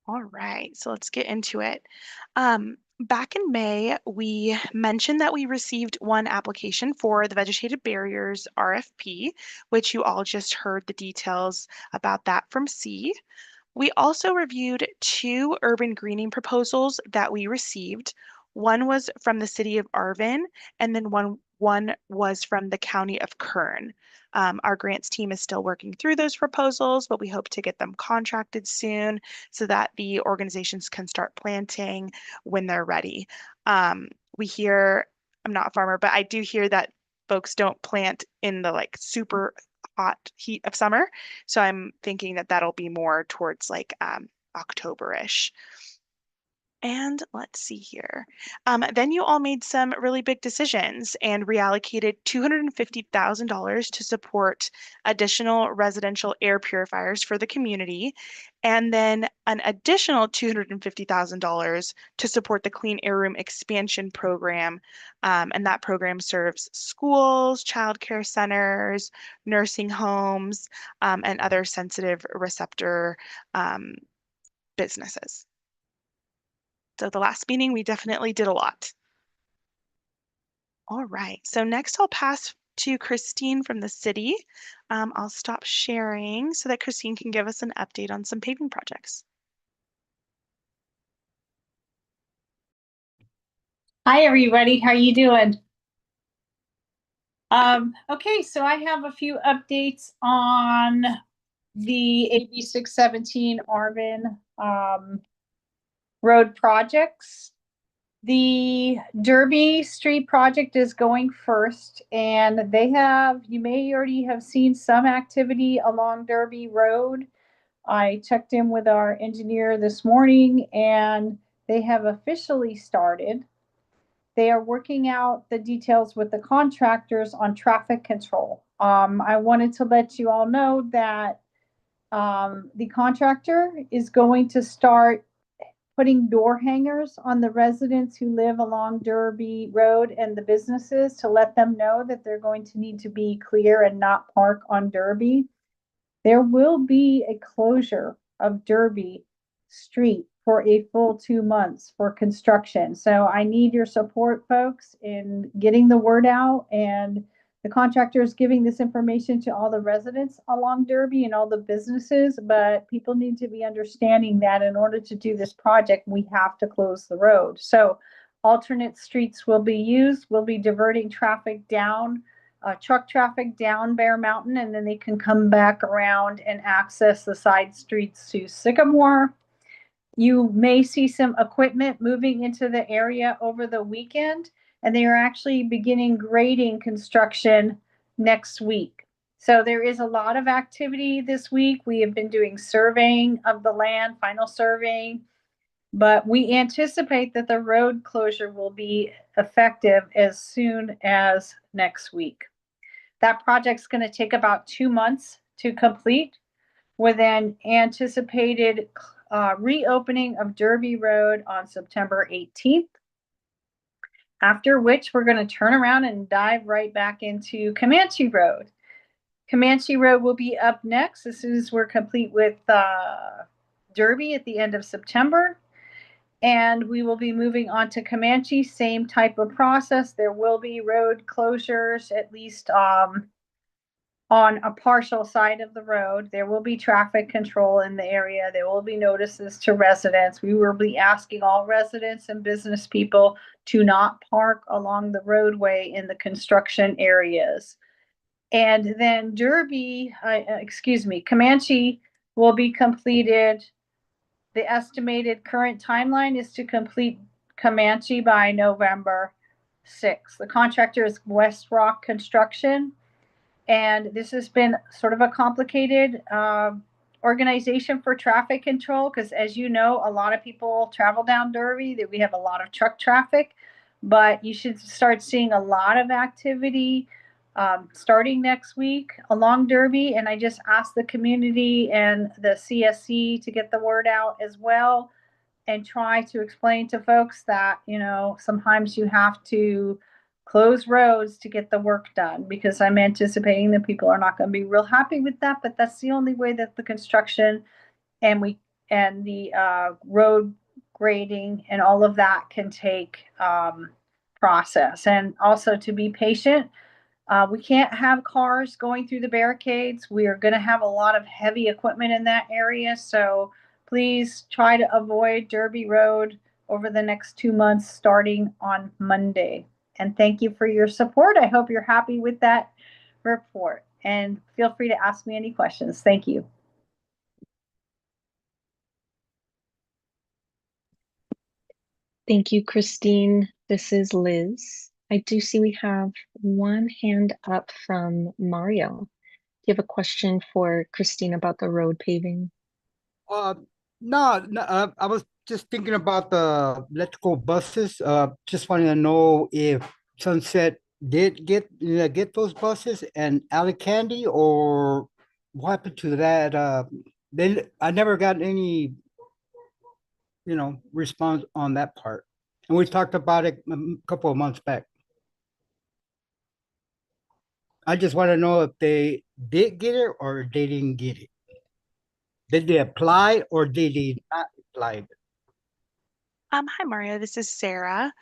All right, so let's get into it. Back in May, we mentioned that we received one application for the vegetative barriers RFP, which you all just heard the details about that from C. We also reviewed 2 urban greening proposals that we received. One was from the city of Arvin, and then one was from the county of Kern. Our grants team is still working through those proposals, but we hope to get them contracted soon so that the organizations can start planting when they're ready. We hear, I'm not a farmer, but I do hear that folks don't plant in the like super hot heat of summer. So I'm thinking that that'll be more towards like October-ish. And let's see here. Then you all made some really big decisions and reallocated $250,000 to support additional residential air purifiers for the community, and then an additional $250,000 to support the Clean Air Room Expansion Program. And that program serves schools, childcare centers, nursing homes, and other sensitive receptor businesses. So the last meeting, we definitely did a lot. All right, so next I'll pass to Christine from the city. I'll stop sharing so that Christine can give us an update on some paving projects. Hi, everybody. How you doing? Okay, so I have a few updates on the AB 617 Arvin road projects. The Derby Street project is going first, and they have, you may already have seen some activity along Derby Road. I checked in with our engineer this morning, and they have officially started. They are working out the details with the contractors on traffic control. I wanted to let you all know that the contractor is going to start putting door hangers on the residents who live along Derby Road and the businesses to let them know that they're going to need to be clear and not park on Derby. There will be a closure of Derby Street for a full 2 months for construction. So I need your support, folks, in getting the word out, and the contractor is giving this information to all the residents along Derby and all the businesses, but people need to be understanding that in order to do this project, we have to close the road. So alternate streets will be used. We'll be diverting traffic down, truck traffic down Bear Mountain, and then they can come back around and access the side streets to Sycamore. You may see some equipment moving into the area over the weekend, and they are actually beginning grading construction next week. So there is a lot of activity this week. We have been doing surveying of the land, final surveying, but we anticipate that the road closure will be effective as soon as next week. That project's going to take about 2 months to complete, with an anticipated reopening of Derby Road on September 18th. After which, we're going to turn around and dive right back into Comanche Road. Comanche Road will be up next as soon as we're complete with Derby at the end of September. And we will be moving on to Comanche, same type of process. There will be road closures, at least on a partial side of the road. There will be traffic control in the area. There will be notices to residents. We will be asking all residents and business people to not park along the roadway in the construction areas. And then Comanche will be completed. The estimated current timeline is to complete Comanche by November 6th. The contractor is West Rock Construction, and this has been sort of a complicated organization for traffic control because, as you know, a lot of people travel down Derby, that we have a lot of truck traffic, but you should start seeing a lot of activity starting next week along Derby. And I just asked the community and the CSC to get the word out as well and try to explain to folks that, you know, sometimes you have to close roads to get the work done, because I'm anticipating that people are not going to be real happy with that, but that's the only way that the construction and the road grading and all of that can take process. And also to be patient. We can't have cars going through the barricades. We are going to have a lot of heavy equipment in that area. So please try to avoid Derby Road over the next 2 months, starting on Monday. And thank you for your support. I hope you're happy with that report. And feel free to ask me any questions. Thank you. Thank you, Christine. This is Liz. I do see we have one hand up from Mario. Do you have a question for Christine about the road paving? No, I was just thinking about the electrical buses. Just wanted to know if Sunset did get those buses and Alicante, or what happened to that? I never got any, response on that part. And we talked about it a couple of months back. I just want to know if they did get it or they didn't get it. Did they apply or did they not apply? Hi, Mario. This is Sarah.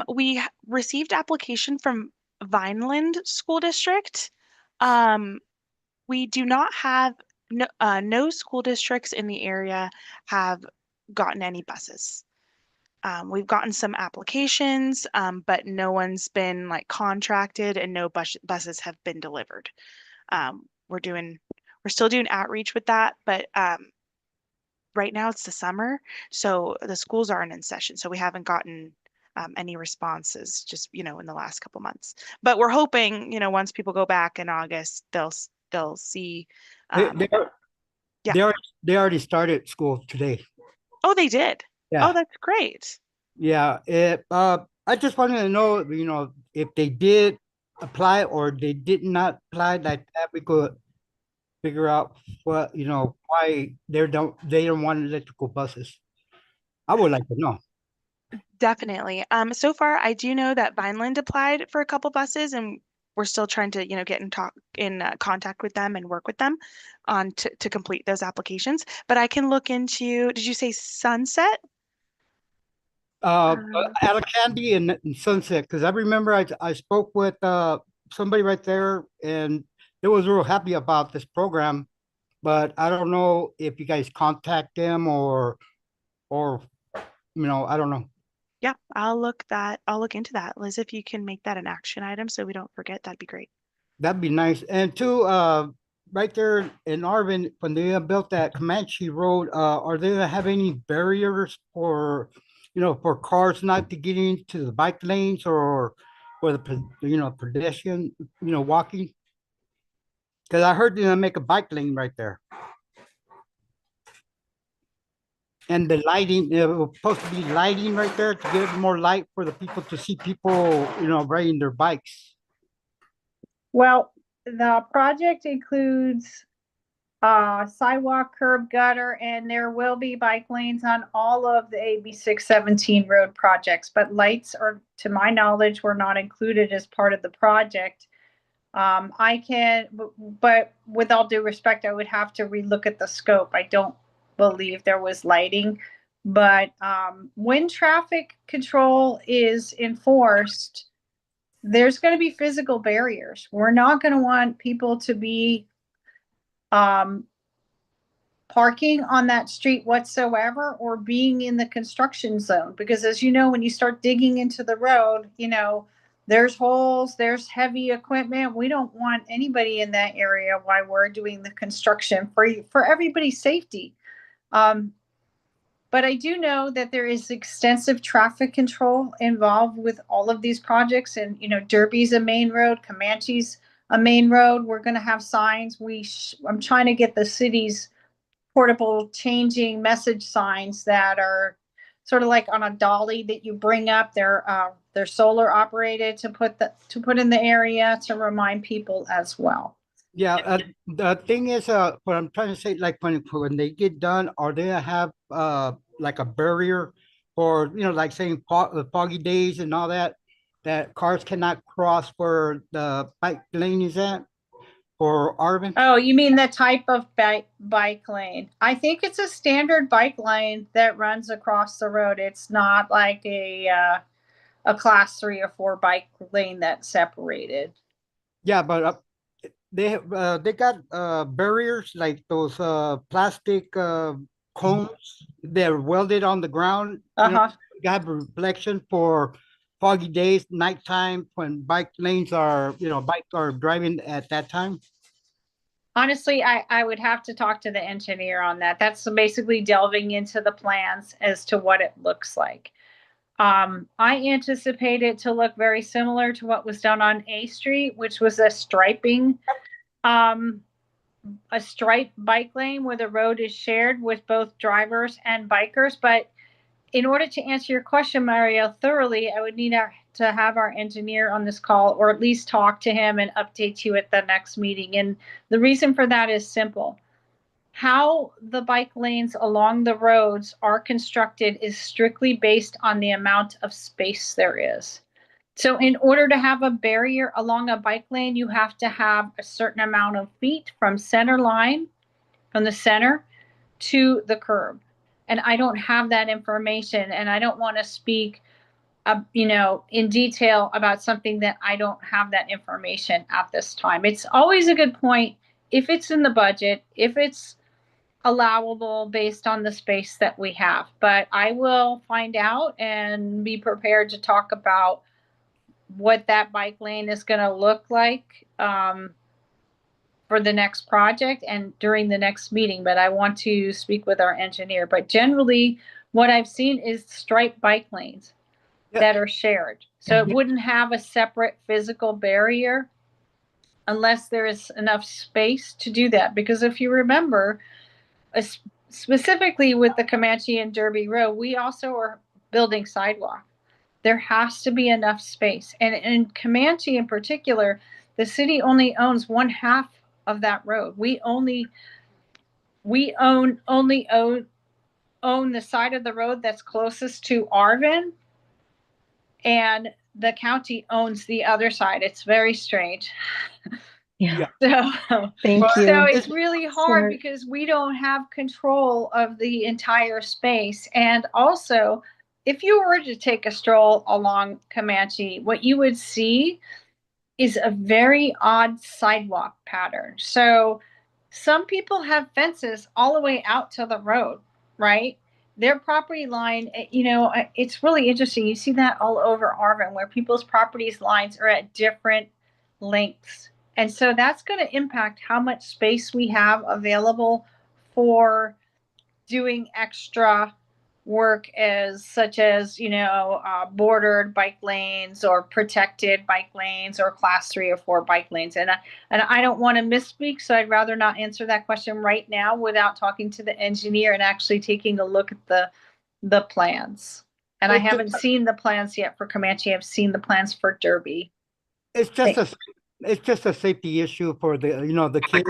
We received application from Vineland School District. We do not have no school districts in the area have gotten any buses. We've gotten some applications, but no one's been like contracted and no buses have been delivered. We're still doing outreach with that, but right now it's the summer, so the schools aren't in session, so we haven't gotten any responses just, in the last couple months. But we're hoping, once people go back in August, they'll see. They already started school today. Oh, they did? Yeah. Oh, that's great. Yeah. I just wanted to know, if they did apply or they did not apply, like that we could figure out what, why they don't want electrical buses. I would like to know. Definitely. So far I do know that Vineland applied for a couple buses, and we're still trying to, get in contact with them and work with them on to complete those applications. But I can look into, did you say Sunset? Alicante and Sunset, because I remember I spoke with somebody right there, and they was real happy about this program, but I don't know if you guys contact them or I don't know. Yeah, I'll look into that. Liz, if you can make that an action item so we don't forget, that'd be great. That'd be nice. And two, right there in Arvin, when they built that Comanche Road, are they gonna have any barriers for, for cars not to get into the bike lanes or for the pedestrian, walking? Because I heard they're gonna make a bike lane right there. And the lighting, it was supposed to be lighting right there to give more light for the people to see people, riding their bikes. Well, the project includes sidewalk, curb, gutter, and there will be bike lanes on all of the AB 617 road projects, but lights are, to my knowledge, were not included as part of the project. But with all due respect, I would have to relook at the scope. I don't believe there was lighting, but when traffic control is enforced, there's going to be physical barriers. We're not going to want people to be parking on that street whatsoever or being in the construction zone, because as you know, when you start digging into the road, there's holes, there's heavy equipment. We don't want anybody in that area while we're doing the construction for everybody's safety. But I do know that there is extensive traffic control involved with all of these projects. And, Derby's a main road, Comanche's a main road. We're going to have signs. I'm trying to get the city's portable changing message signs that are sort of like on a dolly that you bring up. They're They're solar operated to put in the area to remind people as well. Yeah, the thing is, what I'm trying to say, like when they get done, are they have like a barrier for, you know, like saying foggy days and all that, that cars cannot cross where the bike lane is at for Arvin? Oh, you mean the type of bike lane? I think it's a standard bike lane that runs across the road. It's not like a class 3 or 4 bike lane that's separated. Yeah, but they got barriers like those plastic cones. They're welded on the ground. You know, you have a reflection for foggy days, nighttime when bike lanes are, you know, bikes are driving at that time. Honestly, I would have to talk to the engineer on that. That's basically delving into the plans as to what it looks like. I anticipate it to look very similar to what was done on A Street, which was a striping, a striped bike lane where the road is shared with both drivers and bikers. But in order to answer your question, Mario, thoroughly, I would need to have our engineer on this call, or at least talk to him and update you at the next meeting. And the reason for that is simple. How the bike lanes along the roads are constructed is strictly based on the amount of space there is. So in order to have a barrier along a bike lane, you have to have a certain amount of feet from center line, from the center to the curb. And I don't have that information, and I don't want to speak, in detail about something that I don't have that information at this time. It's always a good point if it's in the budget, if it's allowable based on the space that we have. But I will find out and be prepared to talk about what that bike lane is going to look like for the next project and during the next meeting. But I want to speak with our engineer. But generally, what I've seen is striped bike lanes that are shared. So it wouldn't have a separate physical barrier unless there is enough space to do that. Because if you remember, specifically with the Comanche and Derby Road, we also are building sidewalk. There has to be enough space. And in Comanche in particular, the city only owns 1/2 of that road. We only own the side of the road that's closest to Arvin, and the county owns the other side. It's very strange. Yeah. So, Thank you. so it's really hard Smart. because we don't have control of the entire space. And also, if you were to take a stroll along Comanche, what you would see is a very odd sidewalk pattern. So some people have fences all the way out to the road, right? Their property line, it's really interesting. You see that all over Arvin, where people's properties lines are at different lengths. And so that's going to impact how much space we have available for doing extra work, such as bordered bike lanes or protected bike lanes or class 3 or 4 bike lanes. And I don't want to misspeak, so I'd rather not answer that question right now without talking to the engineer and actually taking a look at the plans. And I haven't seen the plans yet for Comanche. I've seen the plans for Derby. It's just a safety issue for the kids.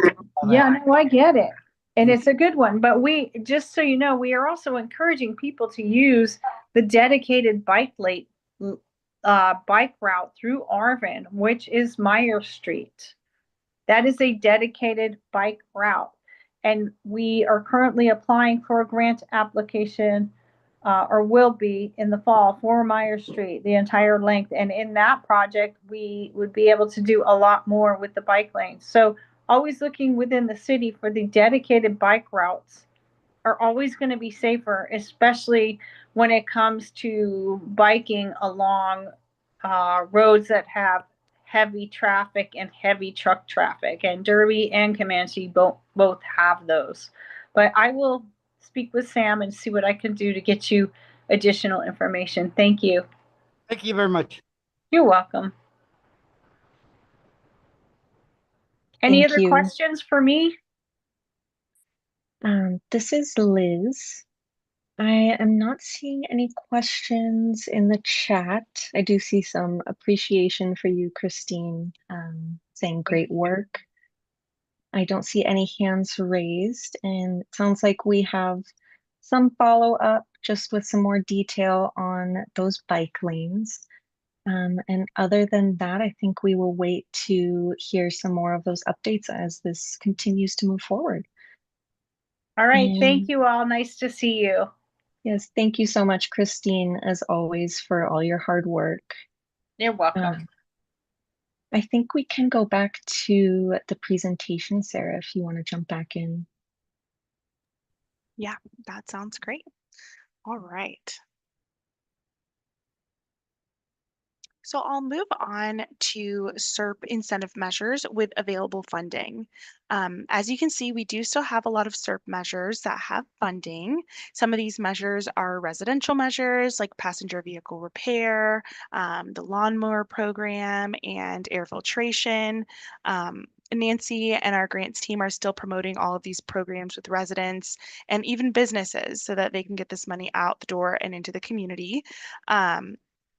Yeah, no, I get it. And it's a good one. But just so you know, we are also encouraging people to use the dedicated bike route through Arvin, which is Meyer Street. That is a dedicated bike route. And we are currently applying for a grant application, or will be in the fall, for Meyer Street, the entire length. And in that project, we would be able to do a lot more with the bike lanes. So always looking within the city for the dedicated bike routes are always going to be safer, especially when it comes to biking along roads that have heavy traffic and heavy truck traffic. And Derby and Comanche both have those. But I will speak with Sam and see what I can do to get you additional information. Thank you. Thank you very much. You're welcome. Any Thank other you. questions for me? This is Liz. I am not seeing any questions in the chat. I do see some appreciation for you, Christine, saying great work. I don't see any hands raised, and it sounds like we have some follow-up just with some more detail on those bike lanes. And other than that, I think we will wait to hear some more of those updates as this continues to move forward. All right. And Thank you all. Nice to see you. yes, thank you so much, Christine, as always, for all your hard work. You're welcome. I think we can go back to the presentation, Sarah, if you want to jump back in. Yeah, that sounds great. All right. So I'll move on to SERP incentive measures with available funding. As you can see, we do still have a lot of SERP measures that have funding. Some of these measures are residential measures like passenger vehicle repair, the lawnmower program, and air filtration. Nancy and our grants team are still promoting all of these programs with residents and even businesses so that they can get this money out the door and into the community.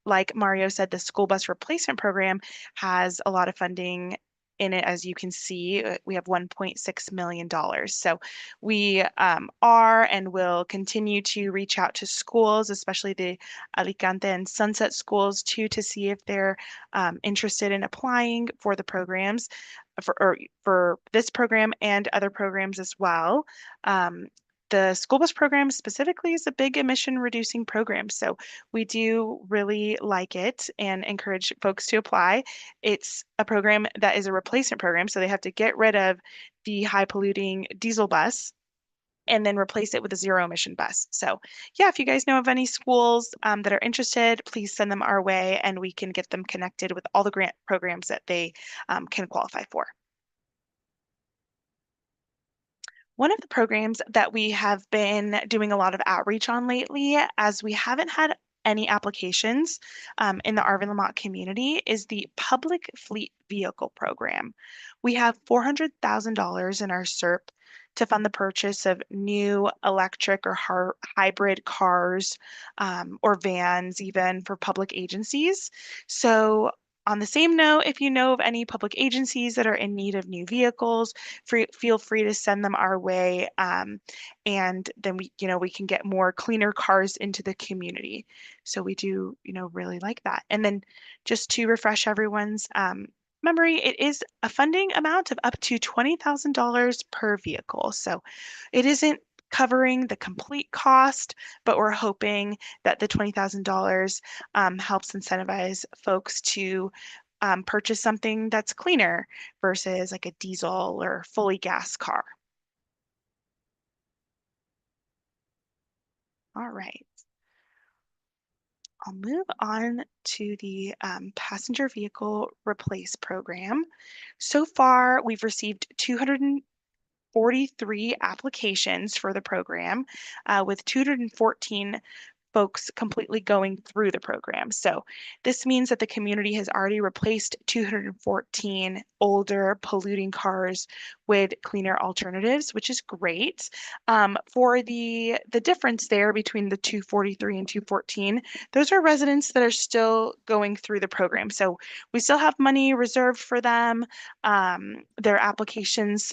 Like Mario said, the school bus replacement program has a lot of funding in it. As you can see, we have $1.6 million. So we are and will continue to reach out to schools, especially the Alicante and Sunset schools too, to see if they're interested in applying for the programs for this program and other programs as well. The school bus program specifically is a big emission reducing program. So we do really like it and encourage folks to apply. It's a program that is a replacement program. So they have to get rid of the high polluting diesel bus and then replace it with a zero emission bus. So yeah, if you guys know of any schools that are interested, please send them our way and we can get them connected with all the grant programs that they can qualify for. One of the programs that we have been doing a lot of outreach on lately, as we haven't had any applications in the Arvin Lamont community, is the Public Fleet Vehicle Program. We have $400,000 in our SERP to fund the purchase of new electric or hybrid cars or vans, even for public agencies. So on the same note, if you know of any public agencies that are in need of new vehicles, feel free to send them our way. And then we can get more cleaner cars into the community. So we do, really like that. And then just to refresh everyone's memory, it is a funding amount of up to $20,000 per vehicle. So it isn't covering the complete cost, but we're hoping that the $20,000 helps incentivize folks to purchase something that's cleaner versus like a diesel or fully gas car. All right. I'll move on to the passenger vehicle replace program. So far, we've received 243 applications for the program with 214 folks completely going through the program. So this means that the community has already replaced 214 older polluting cars with cleaner alternatives, which is great. For the difference there between the 243 and 214, those are residents that are still going through the program. So we still have money reserved for them. The applications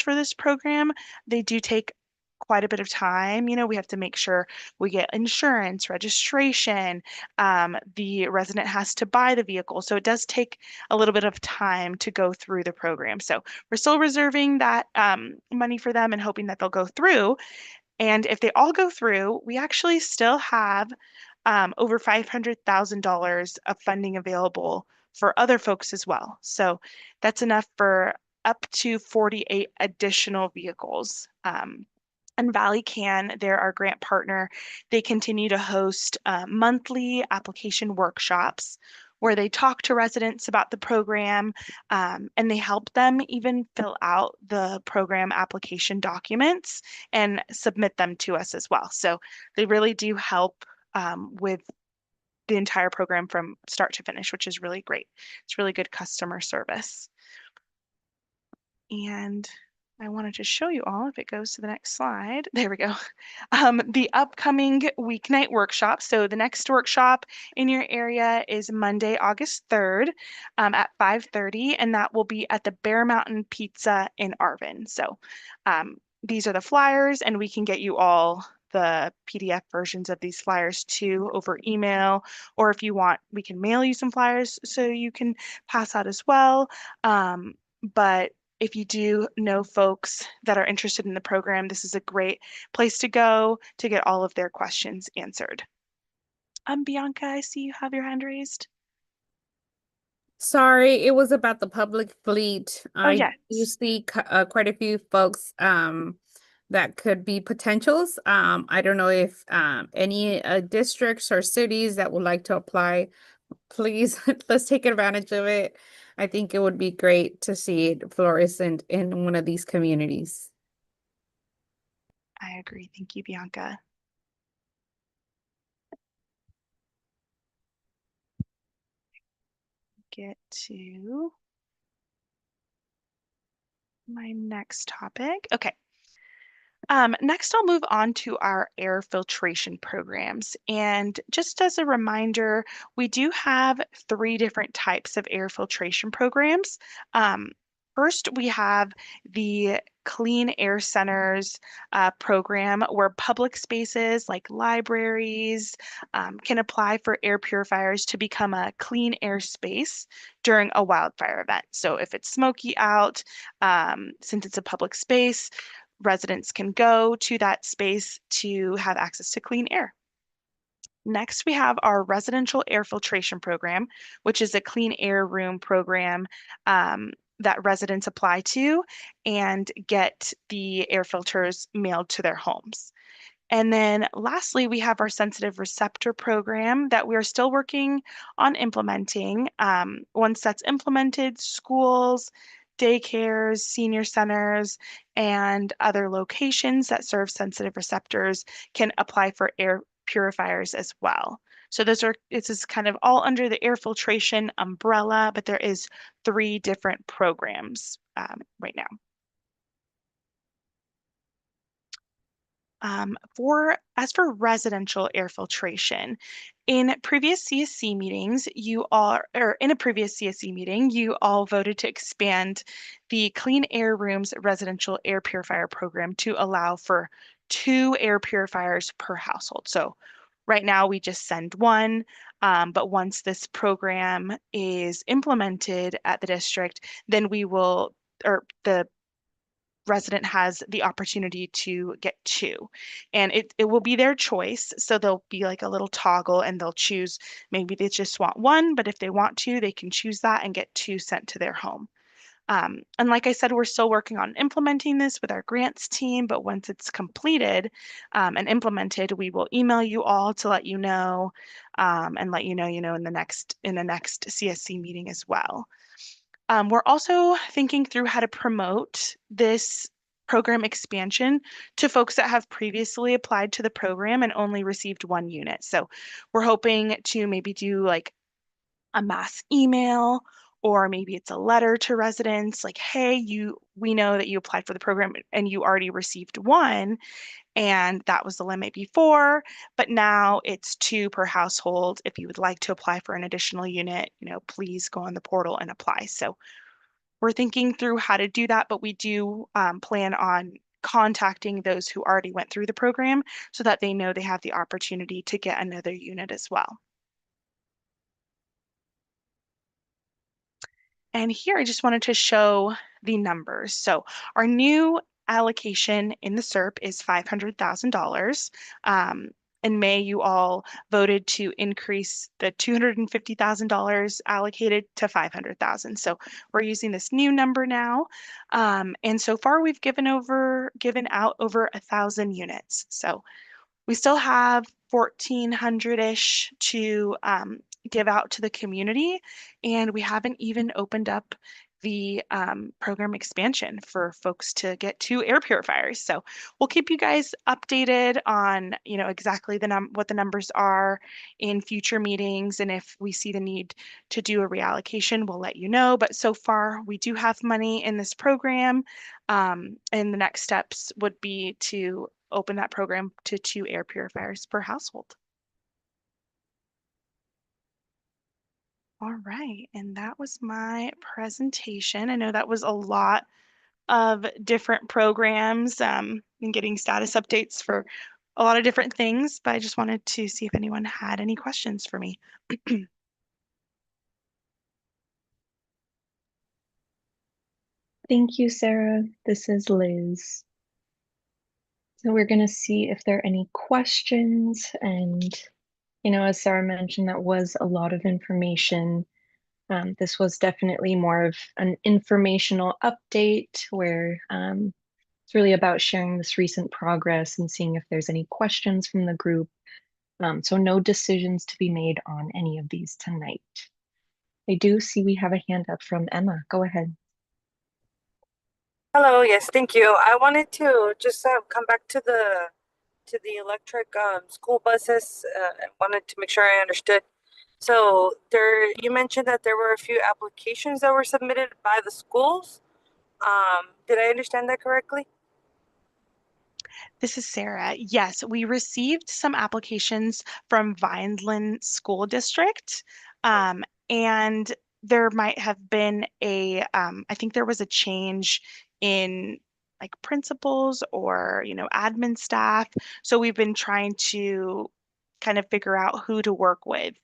for this program, they do take quite a bit of time. We have to make sure we get insurance, registration. The resident has to buy the vehicle. So it does take a little bit of time to go through the program. So we're still reserving that money for them and hoping that they'll go through. And if they all go through, we actually still have over $500,000 of funding available for other folks as well. So that's enough for up to 48 additional vehicles. And Valley Can, they're our grant partner. They continue to host monthly application workshops where they talk to residents about the program and they help them even fill out the program application documents and submit them to us as well. So they really do help with the entire program from start to finish, which is really great. It's really good customer service. And I wanted to show you all, if it goes to the next slide, there we go, the upcoming weeknight workshop. So the next workshop in your area is Monday, August 3rd at 5:30, and that will be at the Bear Mountain Pizza in Arvin. So these are the flyers, and we can get you all the PDF versions of these flyers too over email, or if you want, we can mail you some flyers so you can pass out as well. But if you do know folks that are interested in the program, this is a great place to go to get all of their questions answered. Bianca, I see you have your hand raised. Sorry, it was about the public fleet. Oh, I yes. do see quite a few folks that could be potentials. I don't know if any districts or cities that would like to apply, please let's take advantage of it. I think it would be great to see it flourish in one of these communities. I agree. Thank you, Bianca. Get to my next topic. Okay. Next, I'll move on to our air filtration programs. And just as a reminder, we do have 3 different types of air filtration programs. First, we have the Clean Air Centers program, where public spaces like libraries can apply for air purifiers to become a clean air space during a wildfire event. So if it's smoky out, since it's a public space, residents can go to that space to have access to clean air. Next, we have our residential air filtration program, which is a clean air room program that residents apply to and get the air filters mailed to their homes. And then lastly, we have our sensitive receptor program that we are still working on implementing. Once that's implemented, schools, daycares, senior centers, and other locations that serve sensitive receptors can apply for air purifiers as well. So this is kind of all under the air filtration umbrella, but there is 3 different programs right now. As for residential air filtration, in previous CSC meetings, you all voted to expand the Clean Air Rooms residential air purifier program to allow for 2 air purifiers per household. So right now we just send 1, but once this program is implemented at the district, then the resident has the opportunity to get 2, and it will be their choice. So there'll be like a little toggle and they'll choose, maybe they just want 1, but if they want to, they can choose that and get 2 sent to their home. And like I said, we're still working on implementing this with our grants team, but once it's completed and implemented, we will email you all to let you know and let you know, in the next CSC meeting as well. We're also thinking through how to promote this program expansion to folks that have previously applied to the program and only received 1 unit. So we're hoping to maybe do like a mass email, or maybe it's a letter to residents like, hey, we know that you applied for the program and you already received 1, and that was the limit before, but now it's 2 per household. If you would like to apply for an additional unit, please go on the portal and apply. So we're thinking through how to do that, but we do plan on contacting those who already went through the program so that they know they have the opportunity to get another unit as well. And here I just wanted to show the numbers. So our new allocation in the SERP is $500,000. In May, you all voted to increase the $250,000 allocated to $500,000. So we're using this new number now. And so far we've given out over 1,000 units. So we still have 1,400-ish to give out to the community, and we haven't even opened up the program expansion for folks to get 2 air purifiers. So we'll keep you guys updated on, exactly what the numbers are in future meetings. And if we see the need to do a reallocation, we'll let you know. But so far, we do have money in this program. And the next steps would be to open that program to 2 air purifiers per household. All right, and that was my presentation. I know that was a lot of different programs and getting status updates for a lot of different things, but I just wanted to see if anyone had any questions for me. Thank you, Sarah. This is Liz. So we're going to see if there are any questions. And, as Sarah mentioned, that was a lot of information. This was definitely more of an informational update where it's really about sharing this recent progress and seeing if there's any questions from the group. So no decisions to be made on any of these tonight. I do see we have a hand up from Emma. Go ahead. Hello, yes, thank you. I wanted to just come back to the electric school buses. I wanted to make sure I understood. So you mentioned that there were a few applications that were submitted by the schools. Did I understand that correctly? This is Sarah. Yes, we received some applications from Vineland School District. And there might have been I think there was a change in like principals or, admin staff. So we've been trying to kind of figure out who to work with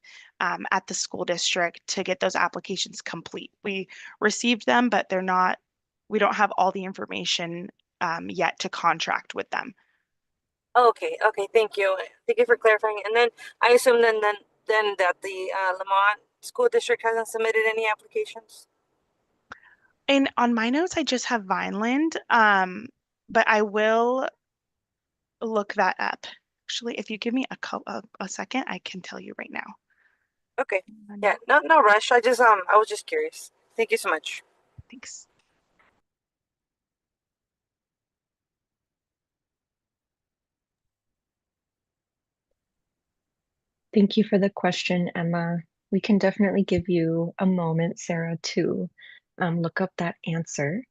at the school district to get those applications complete. We received them, but we don't have all the information yet to contract with them. Okay, thank you. Thank you for clarifying. And then I assume then that the Lamont School District hasn't submitted any applications? And on my notes, I just have Vineland, but I will look that up. Actually, if you give me a second, I can tell you right now. Okay. Yeah, no rush. I was just curious. Thank you so much. Thanks. Thank you for the question, Emma. We can definitely give you a moment, Sarah, to look up that answer.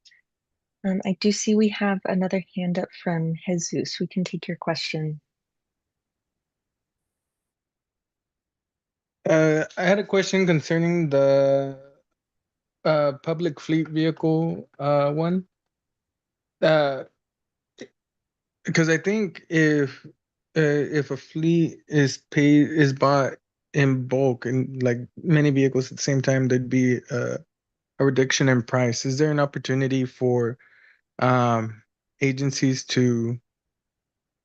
I do see we have another hand up from Jesus. We can take your question. I had a question concerning the public fleet vehicle one. Because I think if a fleet is bought in bulk and like many vehicles at the same time, there'd be a reduction in price. Is there an opportunity for agencies to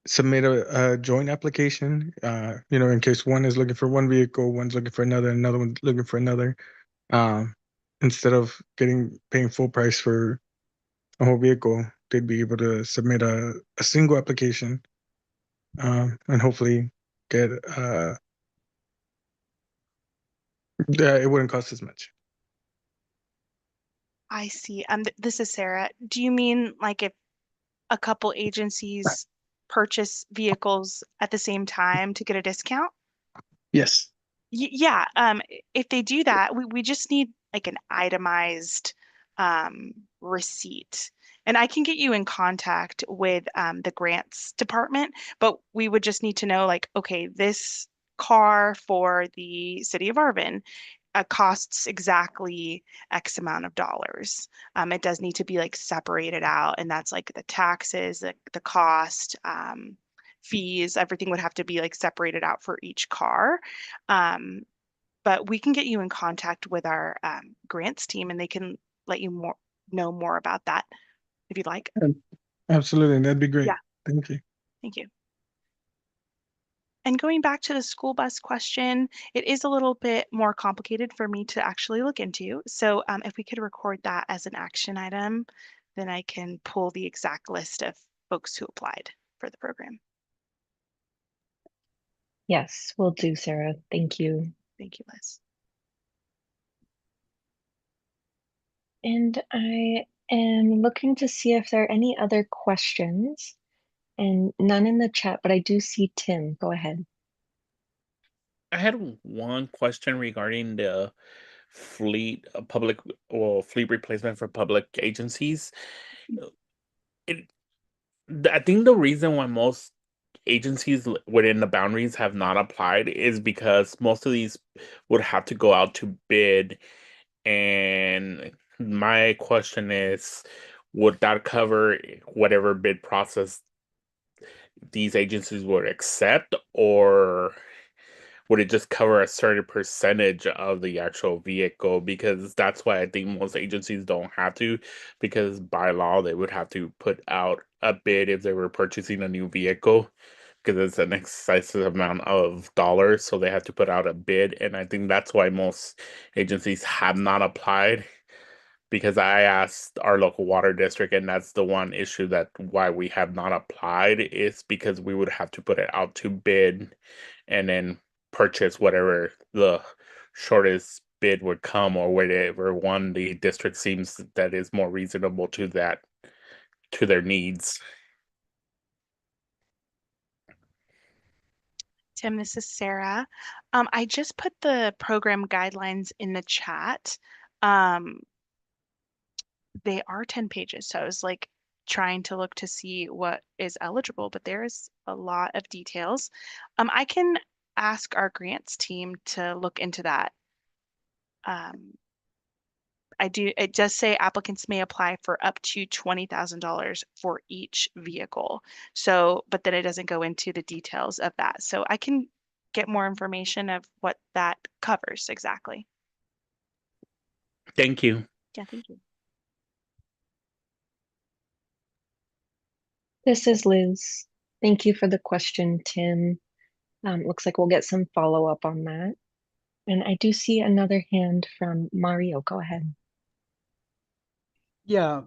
submit a joint application? In case one is looking for one vehicle, one's looking for another one's looking for another. Instead of paying full price for a whole vehicle, they'd be able to submit a single application, and hopefully get it wouldn't cost as much. I see. This is Sarah. Do you mean like if a couple agencies purchase vehicles at the same time to get a discount? Yes. Yeah. If they do that, we just need like an itemized receipt. And I can get you in contact with the grants department, but we would just need to know like, okay, this car for the city of Arvin costs exactly X amount of dollars. It does need to be like separated out, and that's like the taxes, the cost, fees, everything would have to be like separated out for each car. But we can get you in contact with our grants team, and they can let you know more about that if you'd like. Absolutely, that'd be great. Yeah. Thank you. Thank you. And going back to the school bus question, it is a little bit more complicated for me to actually look into. So if we could record that as an action item, then I can pull the exact list of folks who applied for the program. Yes, will do, Sarah. Thank you. Thank you, Liz. And I am looking to see if there are any other questions, and none in the chat, but I do see Tim. Go ahead. I had one question regarding the fleet, fleet replacement for public agencies. It, I think the reason why most agencies within the boundaries have not applied is because most of these would have to go out to bid. And my question is, would that cover whatever bid process these agencies would accept, or would it just cover a certain percentage of the actual vehicle? Because that's why I think most agencies don't have to, because by law they would have to put out a bid if they were purchasing a new vehicle, because it's an excessive amount of dollars, so they have to put out a bid. And I think that's why most agencies have not applied, because I asked our local water district, and that's the one issue that why we have not applied is because we would have to put it out to bid and then purchase whatever the shortest bid would come, or whatever one the district seems that is more reasonable to their needs. Tim, this is Sarah. I just put the program guidelines in the chat. They are 10 pages, so I was like trying to look to see what is eligible, but there is a lot of details. I can ask our grants team to look into that. It does say applicants may apply for up to $20,000 for each vehicle. So, but then it doesn't go into the details of that. So I can get more information of what that covers exactly. Thank you. Yeah, thank you. This is Liz. Thank you for the question, Tim. Looks like we'll get some follow-up on that. And I do see another hand from Mario. Go ahead. Yeah,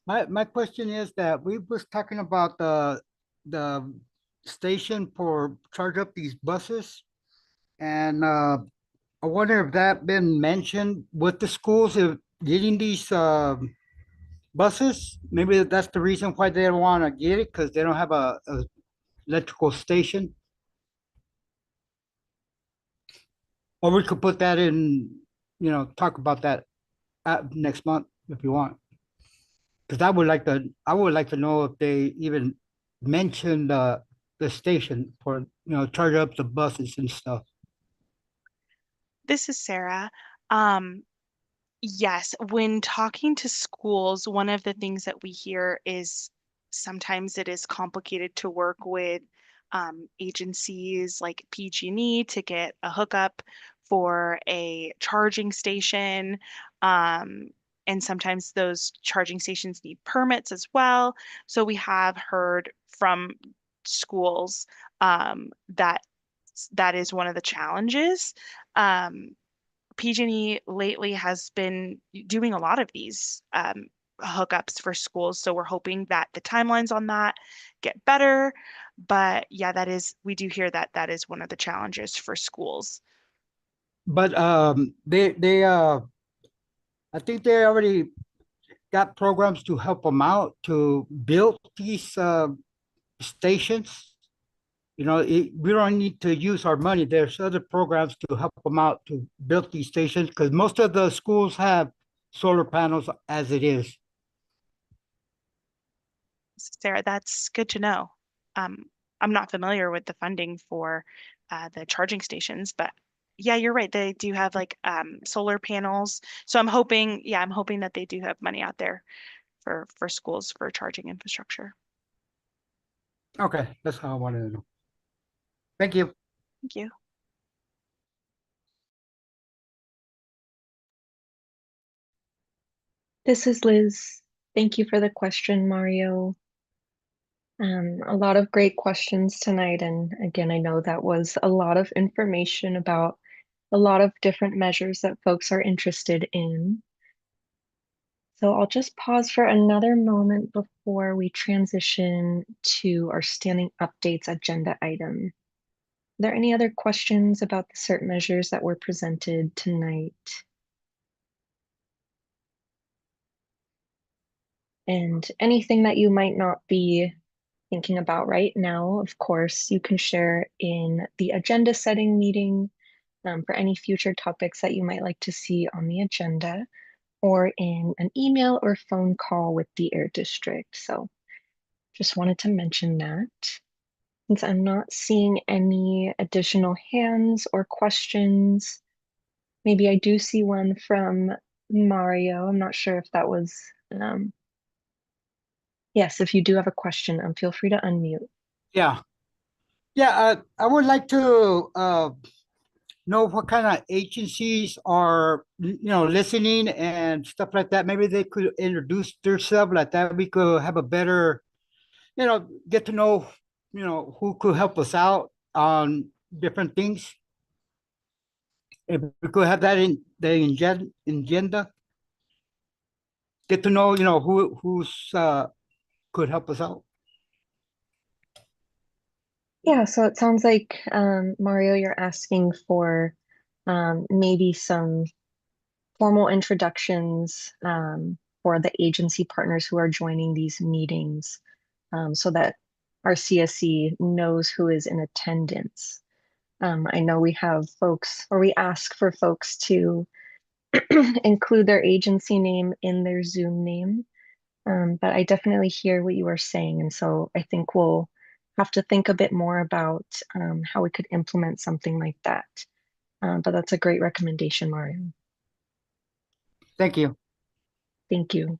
my question is that we was talking about the station for charge up these buses, and I wonder if that been mentioned with the schools of getting these buses. Maybe that's the reason why they don't want to get it, because they don't have a electrical station. Or we could put that in, talk about that next month if you want. Because I would like to know if they even mentioned the station for, charge up the buses and stuff. This is Sarah. Yes, when talking to schools, one of the things that we hear is sometimes it is complicated to work with agencies like PG&E to get a hookup for a charging station. And sometimes those charging stations need permits as well. So we have heard from schools that that is one of the challenges. PG&E lately has been doing a lot of these hookups for schools. So we're hoping that the timelines on that get better. But yeah, we do hear that that is one of the challenges for schools. But I think they already got programs to help them out to build these stations. We don't need to use our money. There's other programs to help them out to build these stations, because most of the schools have solar panels as it is. Sarah, that's good to know. I'm not familiar with the funding for the charging stations, but yeah, you're right. They do have like solar panels. So I'm hoping that they do have money out there for schools for charging infrastructure. Okay, that's how I wanted to know. Thank you. Thank you. This is Liz. Thank you for the question, Mario. A lot of great questions tonight. And again, I know that was a lot of information about a lot of different measures that folks are interested in. So I'll just pause for another moment before we transition to our standing updates agenda item. Are there any other questions about the CERT measures that were presented tonight? And anything that you might not be thinking about right now, of course, you can share in the agenda setting meeting for any future topics that you might like to see on the agenda, or in an email or phone call with the Air District. So just wanted to mention that. Since I'm not seeing any additional hands or questions, maybe I do see one from Mario. I'm not sure if that was, yes, if you do have a question, feel free to unmute. Yeah. Yeah, I would like to know what kind of agencies are, listening and stuff like that. Maybe they could introduce themselves like that. We could have a better, get to know, who could help us out on different things. If we could have that in the agenda, get to know, who's could help us out. Yeah, so it sounds like, Mario, you're asking for maybe some formal introductions for the agency partners who are joining these meetings, so that our CSC knows who is in attendance. I know we have folks, or we ask for folks to include their agency name in their Zoom name. But I definitely hear what you are saying. And so I think we'll have to think a bit more about how we could implement something like that. But that's a great recommendation, Mario. Thank you. Thank you.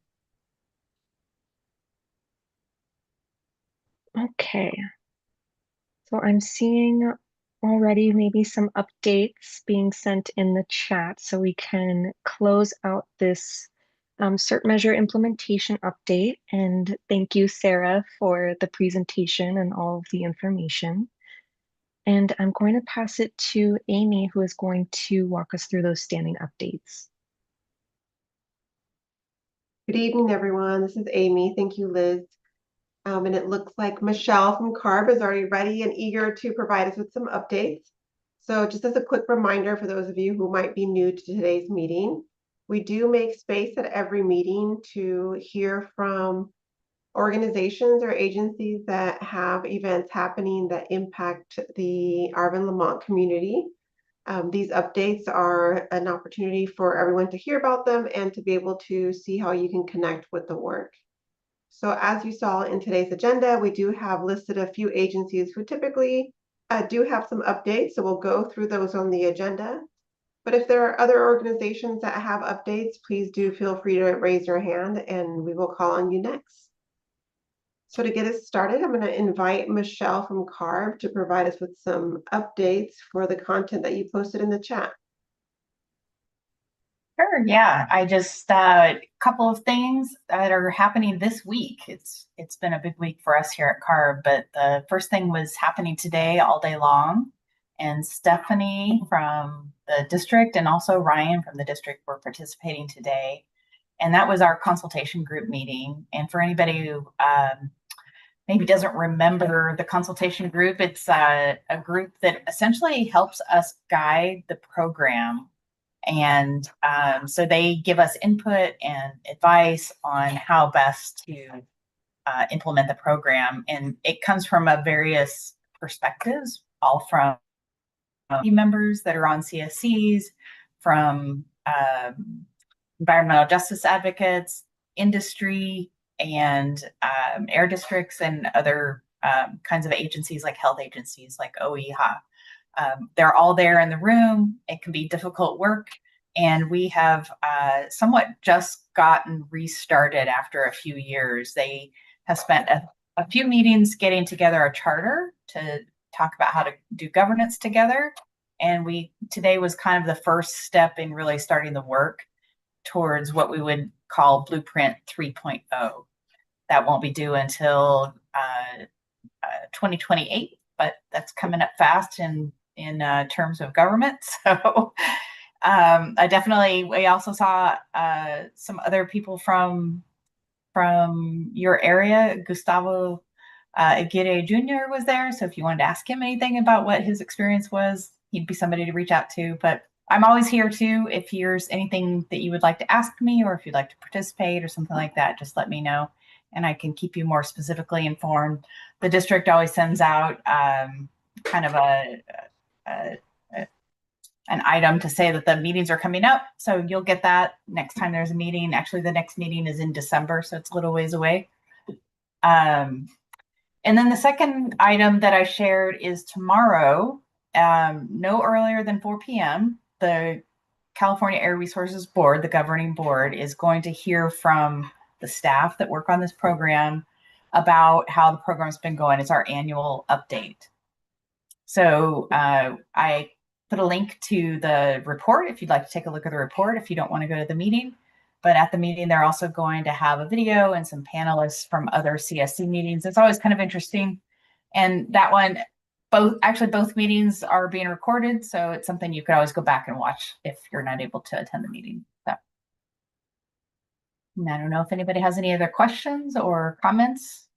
Okay. So I'm seeing already maybe some updates being sent in the chat, so we can close out this CERT measure implementation update. And thank you, Sarah, for the presentation and all of the information. And I'm going to pass it to Amy, who is going to walk us through those standing updates. Good evening, everyone. This is Amy. Thank you, Liz. And it looks like Michelle from CARB is already ready and eager to provide us with some updates. So just as a quick reminder for those of you who might be new to today's meeting, we do make space at every meeting to hear from organizations or agencies that have events happening that impact the Arvin Lamont community. These updates are an opportunity for everyone to hear about them and to be able to see how you can connect with the work. So as you saw in today's agenda, we do have listed a few agencies who typically do have some updates. So we'll go through those on the agenda. But if there are other organizations that have updates, please do feel free to raise your hand and we will call on you next. So to get us started, I'm going to invite Michelle from CARB to provide us with some updates for the content that you posted in the chat. Sure, yeah. I just couple of things that are happening this week. It's been a big week for us here at CARB, but the first thing was happening today all day long. And Stephanie from the district and also Ryan from the district were participating today. And that was our consultation group meeting. And for anybody who maybe doesn't remember the consultation group, it's a group that essentially helps us guide the program. And so they give us input and advice on how best to implement the program. And it comes from a various perspectives, all from members that are on CSCs, from environmental justice advocates, industry, and air districts and other kinds of agencies like health agencies like OEHA. They're all there in the room. It can be difficult work. And we have somewhat just gotten restarted after a few years. They have spent a few meetings getting together a charter to talk about how to do governance together. And today was kind of the first step in really starting the work towards what we would call Blueprint 3.0. That won't be due until 2028, but that's coming up fast in terms of government. So we also saw some other people from your area. Gustavo Aguirre Jr. was there. So if you wanted to ask him anything about what his experience was, he'd be somebody to reach out to. But I'm always here too. If there's anything that you would like to ask me, or if you'd like to participate or something like that, just let me know and I can keep you more specifically informed. The district always sends out kind of an item to say that the meetings are coming up. So you'll get that next time there's a meeting. Actually, the next meeting is in December, so it's a little ways away. And then the second item that I shared is tomorrow, no earlier than 4 p.m., the California Air Resources Board, the governing board, is going to hear from the staff that work on this program about how the program's been going. It's our annual update. So I put a link to the report if you'd like to take a look at the report if you don't want to go to the meeting. But at the meeting, they're also going to have a video and some panelists from other CSC meetings. It's always kind of interesting. And that one, both meetings are being recorded. So it's something you could always go back and watch if you're not able to attend the meeting. So, and I don't know if anybody has any other questions or comments.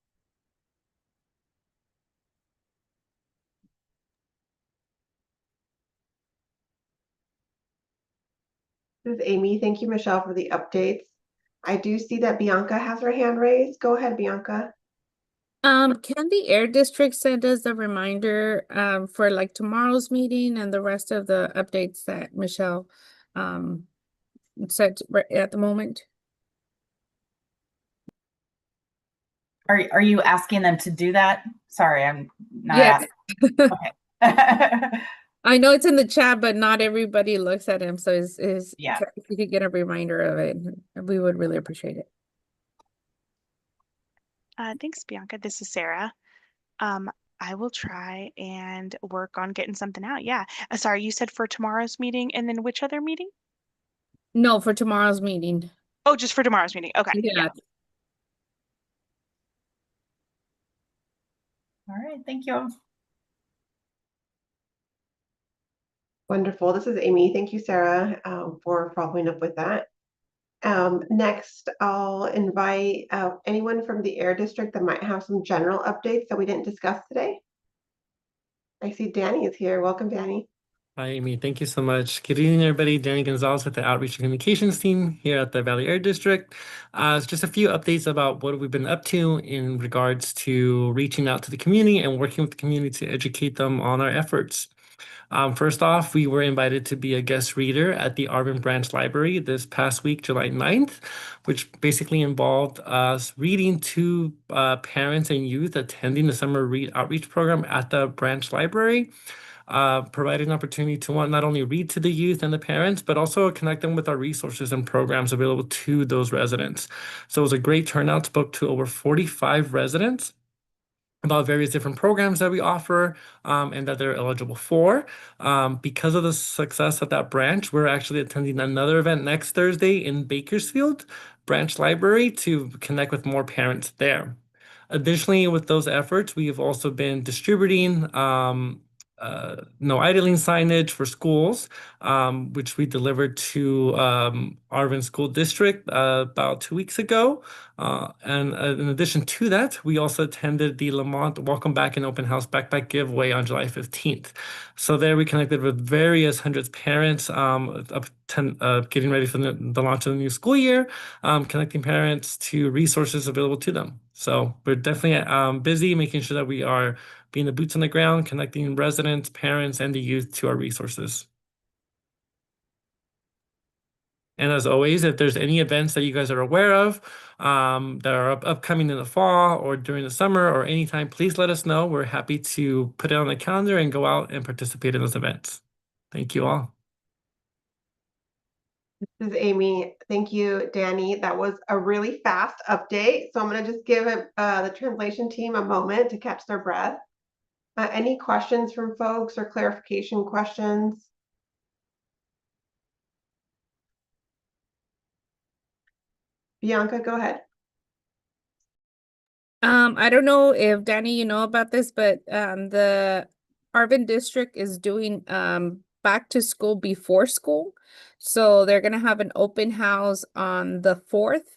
This is Amy. Thank you, Michelle, for the updates. I do see that Bianca has her hand raised. Go ahead, Bianca. Can the air district send us a reminder for like tomorrow's meeting and the rest of the updates that Michelle said at the moment? Are you asking them to do that? Sorry, I'm not Yeah. asking. Okay. I know it's in the chat, but not everybody looks at him. So yeah. If you could get a reminder of it, we would really appreciate it. Thanks, Bianca. This is Sarah. I will try and work on getting something out. Yeah. Sorry, you said for tomorrow's meeting, and then which other meeting? No, for tomorrow's meeting. Oh, just for tomorrow's meeting. Okay. Yeah. All right. Thank you. Wonderful. This is Amy. Thank you, Sarah, for following up with that. Next, I'll invite anyone from the Air District that might have some general updates that we didn't discuss today. I see Danny is here. Welcome, Danny. Hi, Amy. Thank you so much. Good evening, everybody. Danny Gonzalez with the Outreach and Communications team here at the Valley Air District. It's just a few updates about what we've been up to in regards to reaching out to the community and working with the community to educate them on our efforts. First off, we were invited to be a guest reader at the Arvin Branch Library this past week, July 9th, which basically involved us reading to parents and youth attending the summer outreach program at the branch library. Provided an opportunity to not only read to the youth and the parents, but also connect them with our resources and programs available to those residents. So it was a great turnout, spoke to over 45 residents about various different programs that we offer and that they're eligible for. Because of the success of that branch, we're actually attending another event next Thursday in Bakersfield Branch Library to connect with more parents there. Additionally, with those efforts, we have also been distributing no idling signage for schools, which we delivered to Arvin School District about 2 weeks ago. And in addition to that, we also attended the Lamont Welcome Back and Open House Backpack Giveaway on July 15th. So there we connected with various hundreds of parents getting ready for the launch of the new school year, connecting parents to resources available to them. So we're definitely busy making sure that we are being the boots on the ground, connecting residents, parents, and the youth to our resources. And as always, if there's any events that you guys are aware of that are upcoming in the fall or during the summer or anytime, please let us know. We're happy to put it on the calendar and go out and participate in those events. Thank you all. This is Amy. Thank you, Danny. That was a really fast update. So I'm going to just give the translation team a moment to catch their breath. Any questions from folks or clarification questions? Bianca, go ahead. I don't know if Danny, you know about this, but the Arvin district is doing back to school before school. So they're gonna have an open house on the 4th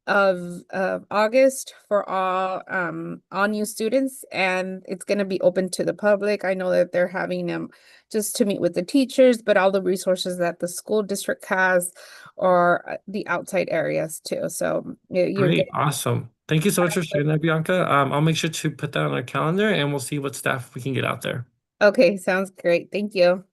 of August for all new students, and it's going to be open to the public. I know that they're having just to meet with the teachers, but all the resources that the school district has or the outside areas too. So you're Great, getting awesome. Thank you so much for sharing that, Bianca. I'll make sure to put that on our calendar and we'll see what staff we can get out there. okay. Sounds great. Thank you.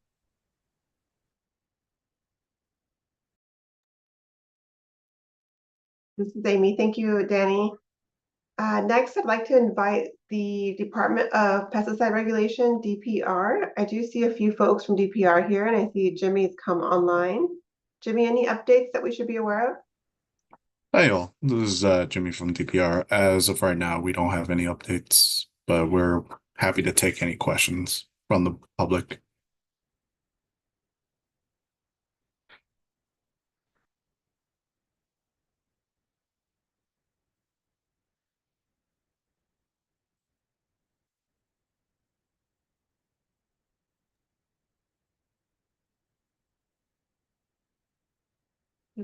This is Amy. Thank you, Danny. Next, I'd like to invite the Department of Pesticide Regulation, DPR. I do see a few folks from DPR here, and I see Jimmy's come online. Jimmy, any updates that we should be aware of? Hey all, this is Jimmy from DPR. As of right now, we don't have any updates, but we're happy to take any questions from the public.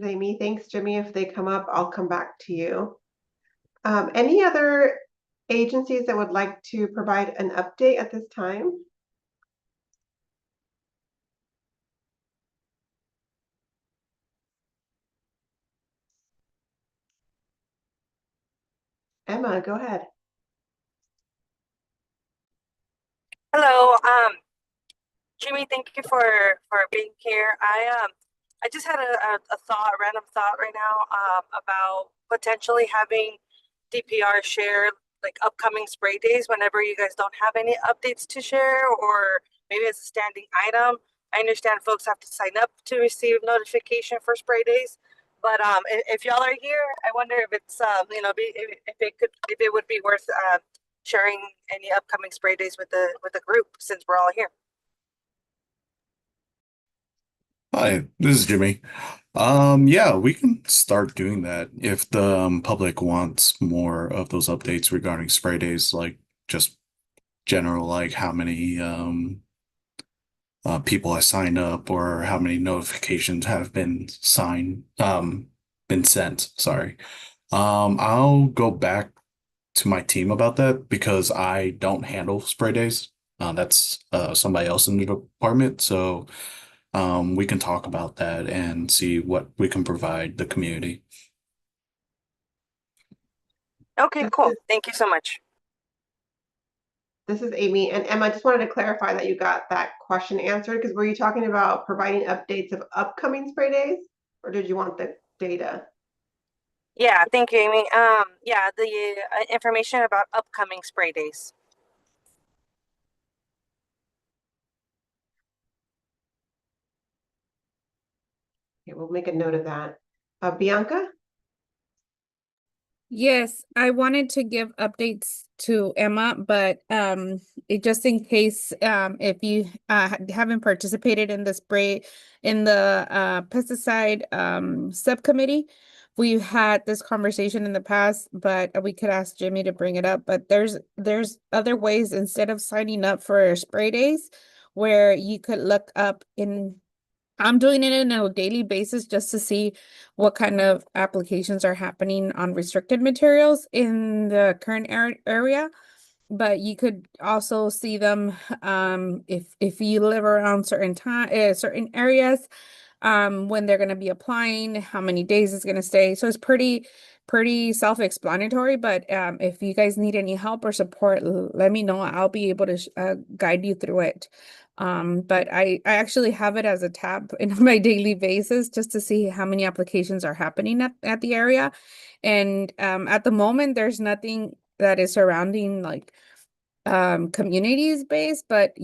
Amy, thanks, Jimmy. If they come up, I'll come back to you. Any other agencies that would like to provide an update at this time? Emma, go ahead. Hello, Jimmy, thank you for being here. I just had a thought, a random thought right now, about potentially having DPR share like upcoming spray days whenever you guys don't have any updates to share, or maybe as a standing item. I understand folks have to sign up to receive notification for spray days, but if y'all are here, I wonder if it's if it would be worth sharing any upcoming spray days with the group since we're all here. Hi, this is Jimmy. Yeah, we can start doing that if the public wants more of those updates regarding spray days, like just general, like how many people I signed up or how many notifications have been been sent. Sorry. I'll go back to my team about that because I don't handle spray days. That's somebody else in the department. So we can talk about that and see what we can provide the community. Okay, cool. Thank you so much. This is Amy, and Emma, I just wanted to clarify that you got that question answered, because were you talking about providing updates of upcoming spray days, or did you want the data? Yeah, thank you, Amy. Yeah, the information about upcoming spray days. Okay, we'll make a note of that. Bianca? Yes, I wanted to give updates to Emma, but just in case if you haven't participated in the pesticide subcommittee, we've had this conversation in the past, but we could ask Jimmy to bring it up. But there's other ways instead of signing up for spray days where you could look up I'm doing it on a daily basis just to see what kind of applications are happening on restricted materials in the current area. But you could also see them if you live around certain areas, when they're going to be applying, how many days it's going to stay. So it's pretty self-explanatory, but if you guys need any help or support, let me know. I'll be able to guide you through it. But I actually have it as a tab in my daily basis just to see how many applications are happening at the area. And at the moment, there's nothing that is surrounding like communities based, but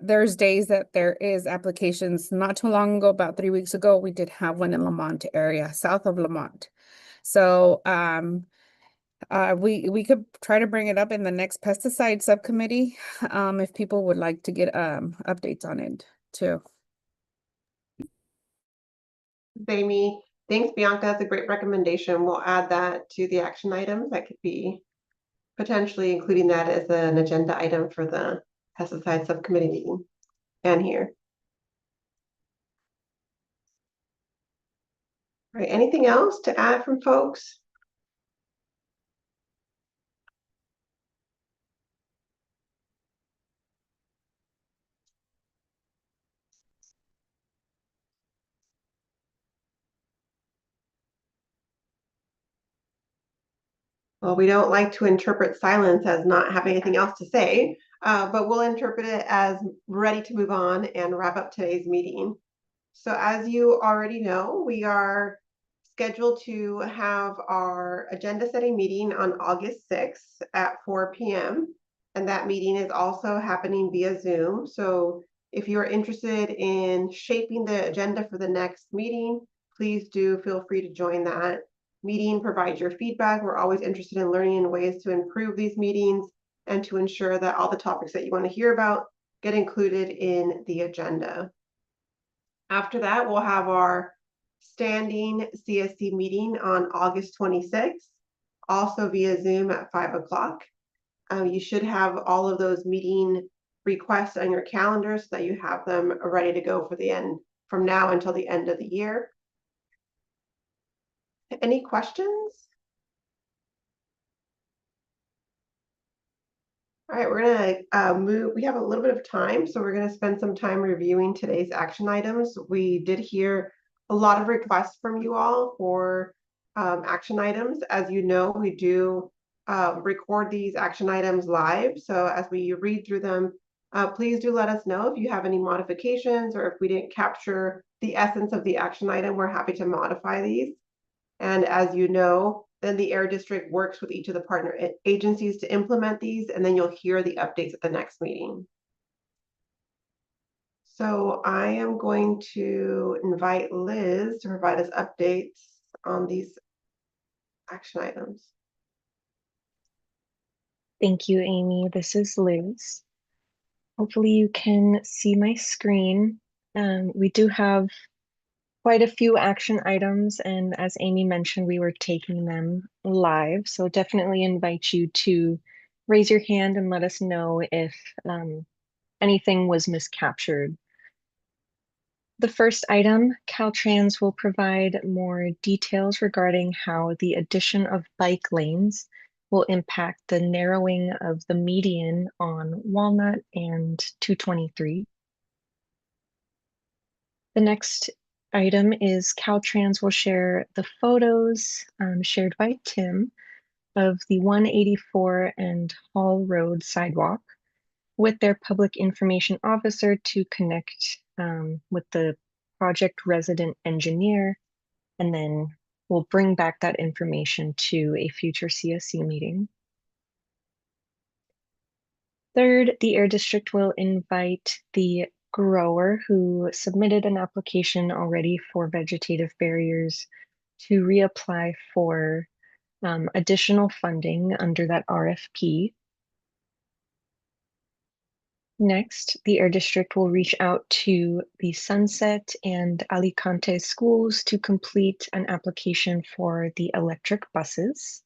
there's days that there is applications. Not too long ago, about 3 weeks ago, we did have one in Lamont area, south of Lamont. So we could try to bring it up in the next pesticide subcommittee if people would like to get updates on it too. Amy, thanks, Bianca. That's a great recommendation. We'll add that to the action items. That could be potentially including that as an agenda item for the pesticide subcommittee meeting and here. All right, anything else to add from folks? Well, we don't like to interpret silence as not having anything else to say, but we'll interpret it as ready to move on and wrap up today's meeting. So as you already know, we are scheduled to have our agenda setting meeting on August 6th at 4 p.m. And that meeting is also happening via Zoom. So if you're interested in shaping the agenda for the next meeting, please do feel free to join that meeting, provide your feedback. We're always interested in learning in ways to improve these meetings and to ensure that all the topics that you want to hear about get included in the agenda. After that, we'll have our standing CSC meeting on August 26th, also via Zoom at 5 o'clock. You should have all of those meeting requests on your calendar so that you have them ready to go for the end from now until the end of the year. Any questions? All right, we're gonna move. We have a little bit of time, so we're gonna spend some time reviewing today's action items. We did hear a lot of requests from you all for action items. As you know, we do record these action items live. So as we read through them, please do let us know if you have any modifications or if we didn't capture the essence of the action item. We're happy to modify these. And as you know, then the Air District works with each of the partner agencies to implement these, and then you'll hear the updates at the next meeting. So I am going to invite Liz to provide us updates on these action items. Thank you, Amy. This is Liz. Hopefully you can see my screen. We do have quite a few action items, and as Amy mentioned, we were taking them live. So definitely invite you to raise your hand and let us know if anything was miscaptured. The first item, Caltrans will provide more details regarding how the addition of bike lanes will impact the narrowing of the median on Walnut and 223. The next item is Caltrans will share the photos shared by Tim of the 184 and Hall Road sidewalk with their public information officer to connect with the project resident engineer, and then we'll bring back that information to a future CSC meeting. Third, the Air District will invite the grower who submitted an application already for vegetative barriers to reapply for additional funding under that RFP. Next, the Air District will reach out to the Sunset and Alicante schools to complete an application for the electric buses.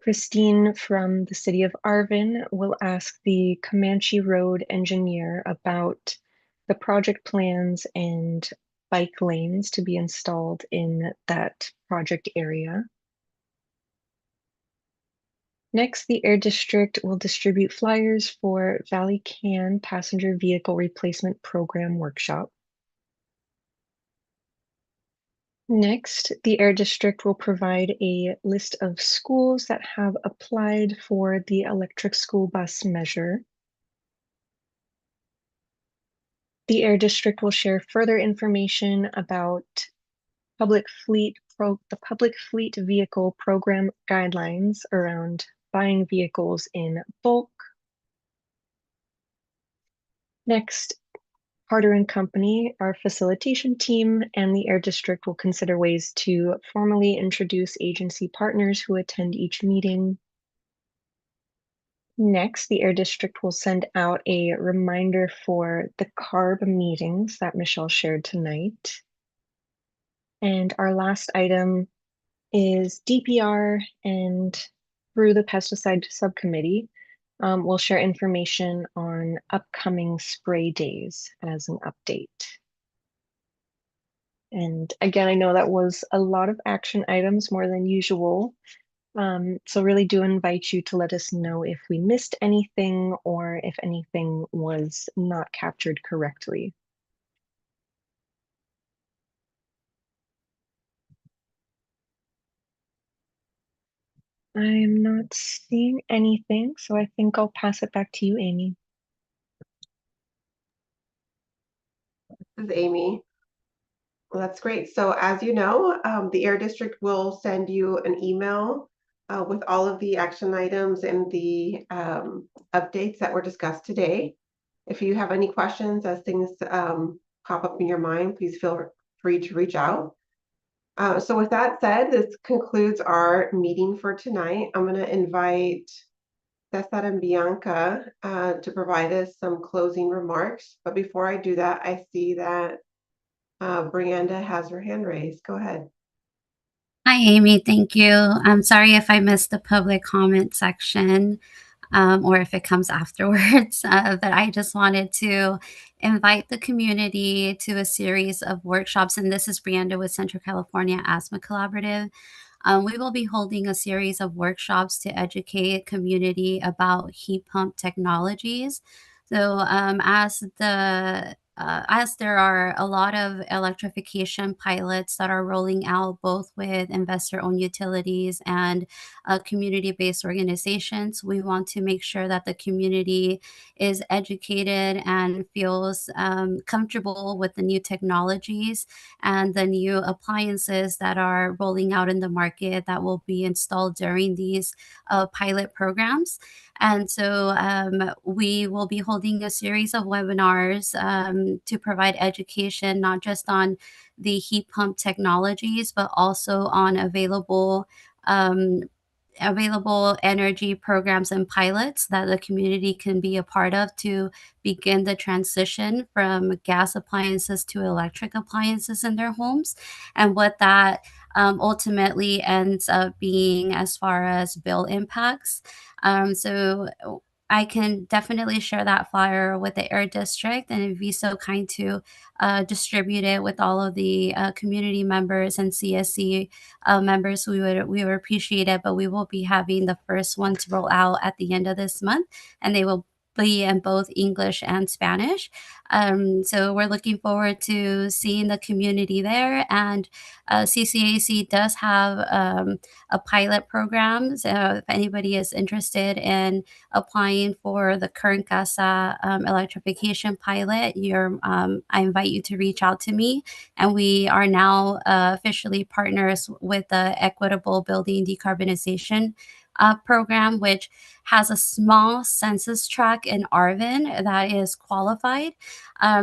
Christine from the city of Arvin will ask the Comanche Road engineer about the project plans and bike lanes to be installed in that project area. Next, the Air District will distribute flyers for Valley Can Passenger Vehicle Replacement Program Workshop. Next, the Air District will provide a list of schools that have applied for the electric school bus measure. The Air District will share further information about the public fleet vehicle program guidelines around buying vehicles in bulk. Next, Harder and Company, our facilitation team, and the Air District will consider ways to formally introduce agency partners who attend each meeting. Next, the Air District will send out a reminder for the CARB meetings that Michelle shared tonight. And our last item is DPR, and through the pesticide subcommittee, we'll share information on upcoming spray days as an update. And again, I know that was a lot of action items, more than usual. So really do invite you to let us know if we missed anything or if anything was not captured correctly. I'm not seeing anything, so I think I'll pass it back to you, Amy. This is Amy. Well, that's great. So as you know, the Air District will send you an email with all of the action items and the updates that were discussed today. If you have any questions as things pop up in your mind, please feel free to reach out. So with that said, this concludes our meeting for tonight. I'm going to invite Cesar and Bianca to provide us some closing remarks. But before I do that, I see that Brianda has her hand raised. Go ahead. Hi, Amy. Thank you. I'm sorry if I missed the public comment section or if it comes afterwards, but I just wanted to invite the community to a series of workshops. And this is Brianda with Central California Asthma Collaborative. We will be holding a series of workshops to educate community about heat pump technologies. So as there are a lot of electrification pilots that are rolling out both with investor-owned utilities and community-based organizations, we want to make sure that the community is educated and feels comfortable with the new technologies and the new appliances that are rolling out in the market that will be installed during these pilot programs. And so we will be holding a series of webinars to provide education, not just on the heat pump technologies, but also on available energy programs and pilots that the community can be a part of to begin the transition from gas appliances to electric appliances in their homes, and what that ultimately ends up being as far as bill impacts. So I can definitely share that flyer with the Air District, and if be so kind to distribute it with all of the community members and CSC members, we would appreciate it. But we will be having the first one to roll out at the end of this month, and they will be in both English and Spanish. So we're looking forward to seeing the community there. And CCAC does have a pilot program. So if anybody is interested in applying for the current Casa electrification pilot, I invite you to reach out to me. And we are now officially partners with the Equitable Building Decarbonization program, which has a small census tract in Arvin that is qualified.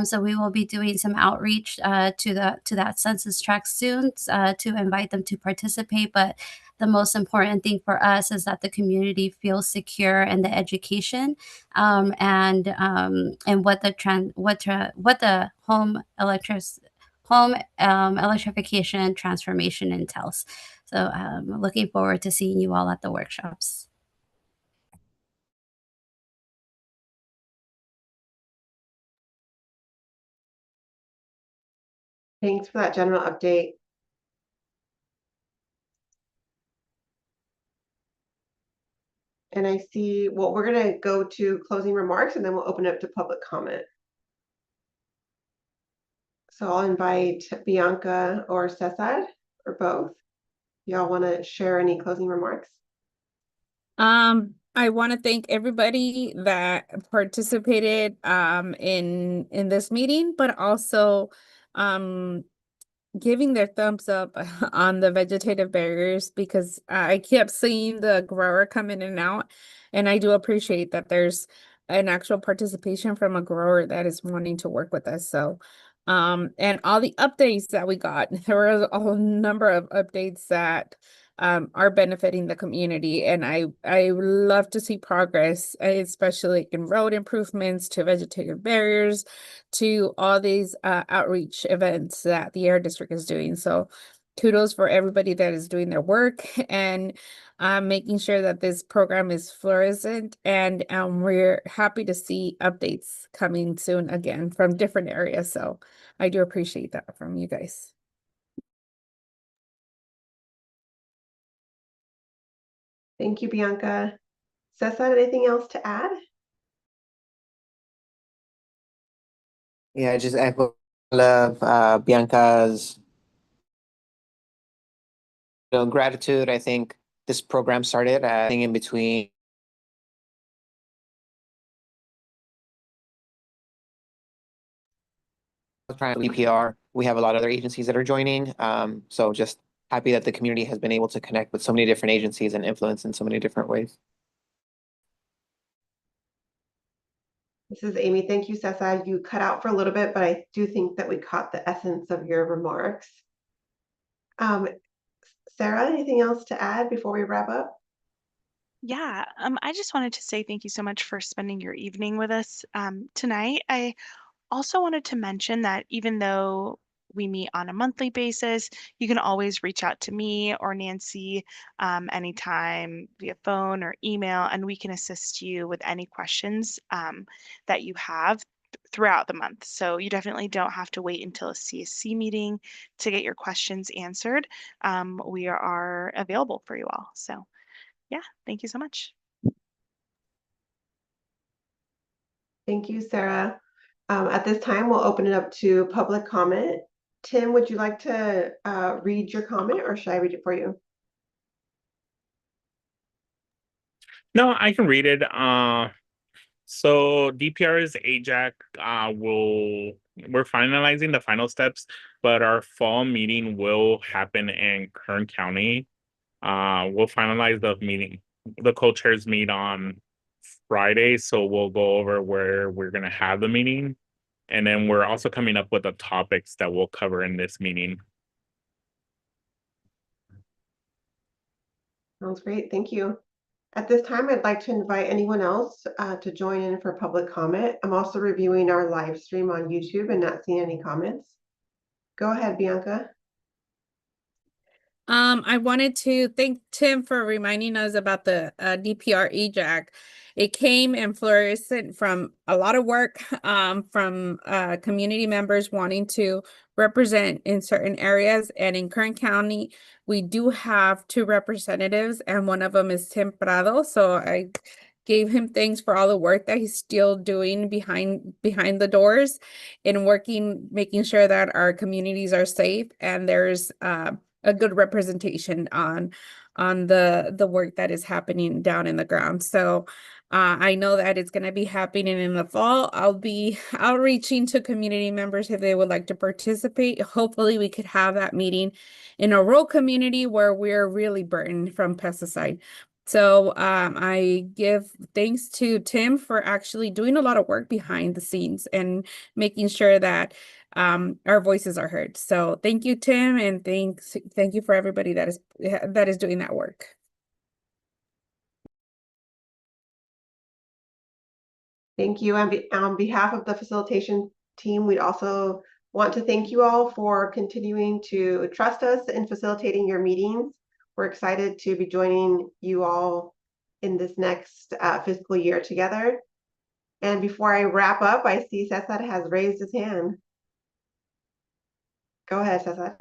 So we will be doing some outreach to that census tract soon to invite them to participate. But the most important thing for us is that the community feels secure in the education and what the home electrification transformation entails. So looking forward to seeing you all at the workshops. Thanks for that general update. And I see, well, we're going to go to closing remarks and then we'll open it up to public comment. So I'll invite Bianca or Cesar or both. Y'all want to share any closing remarks? I want to thank everybody that participated in this meeting, but also giving their thumbs up on the vegetative barriers, because I kept seeing the grower come in and out, and I do appreciate that there's an actual participation from a grower that is wanting to work with us. So and all the updates that we got, there were a number of updates that are benefiting the community, and I love to see progress, especially in road improvements to vegetative barriers to all these outreach events that the Air District is doing. So kudos for everybody that is doing their work and making sure that this program is flourishing. And we're happy to see updates coming soon again from different areas. So I do appreciate that from you guys. Thank you, Bianca. Cesar, anything else to add? Yeah, just echo Bianca's gratitude. I think this program started. In between trying DPR, we have a lot of other agencies that are joining. So just happy that the community has been able to connect with so many different agencies and influence in so many different ways. This is Amy. Thank you, Cessa. You cut out for a little bit, but I do think that we caught the essence of your remarks. Sarah, anything else to add before we wrap up? Yeah, I just wanted to say thank you so much for spending your evening with us tonight. I also wanted to mention that even though we meet on a monthly basis, you can always reach out to me or Nancy anytime via phone or email, and we can assist you with any questions that you have throughout the month. So you definitely don't have to wait until a CSC meeting to get your questions answered. We are available for you all. So yeah, thank you so much. Thank you, Sarah. At this time, we'll open it up to public comment. Tim, would you like to read your comment, or should I read it for you? No, I can read it. So DPR's AJAC we're finalizing the final steps, but our fall meeting will happen in Kern County. We'll finalize the meeting. The co-chairs meet on Friday, so we'll go over where we're gonna have the meeting. And then we're also coming up with the topics that we'll cover in this meeting. Sounds great. Thank you. At this time, I'd like to invite anyone else to join in for public comment. I'm also reviewing our live stream on YouTube and not seeing any comments. Go ahead, Bianca. I wanted to thank Tim for reminding us about the DPR EJAC. It came and flourished from a lot of work from community members wanting to represent in certain areas. And in Kern County, we do have 2 representatives, and one of them is Tim Prado. So I gave him thanks for all the work that he's still doing behind the doors and making sure that our communities are safe and there's a good representation on the work that is happening down in the ground. So I know that it's going to be happening in the fall. I'll be outreaching to community members if they would like to participate. Hopefully we could have that meeting in a rural community where we're really burdened from pesticide. So I give thanks to Tim for actually doing a lot of work behind the scenes and making sure that our voices are heard. So thank you, Tim, and thank you for everybody that is doing that work. Thank you. On behalf of the facilitation team, we'd also want to thank you all for continuing to trust us in facilitating your meetings. We're excited to be joining you all in this next fiscal year together. And before I wrap up, I see Cesar has raised his hand. Go ahead, Cesar.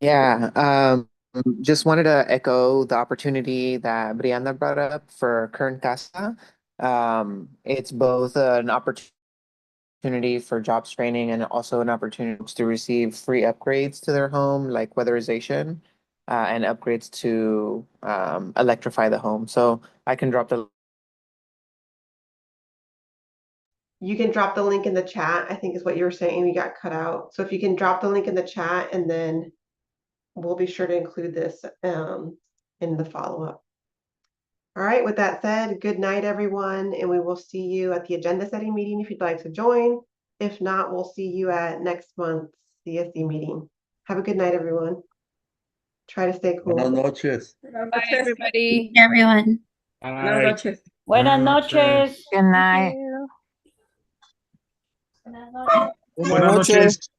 Yeah, just wanted to echo the opportunity that Brianna brought up for Kern Casa. It's both an opportunity for jobs training and also an opportunity to receive free upgrades to their home, like weatherization, and upgrades to electrify the home. So I can drop the You can drop the link in the chat, I think is what you were saying. We got cut out. So if you can drop the link in the chat, and then we'll be sure to include this in the follow-up. All right, with that said, good night, everyone, and we will see you at the agenda setting meeting if you'd like to join. If not, we'll see you at next month's CSC meeting. Have a good night, everyone. Try to stay cool. Buenas noches. Bye, everybody. Everyone. Buenas noches. Buenas noches. Good night. Buenas noches.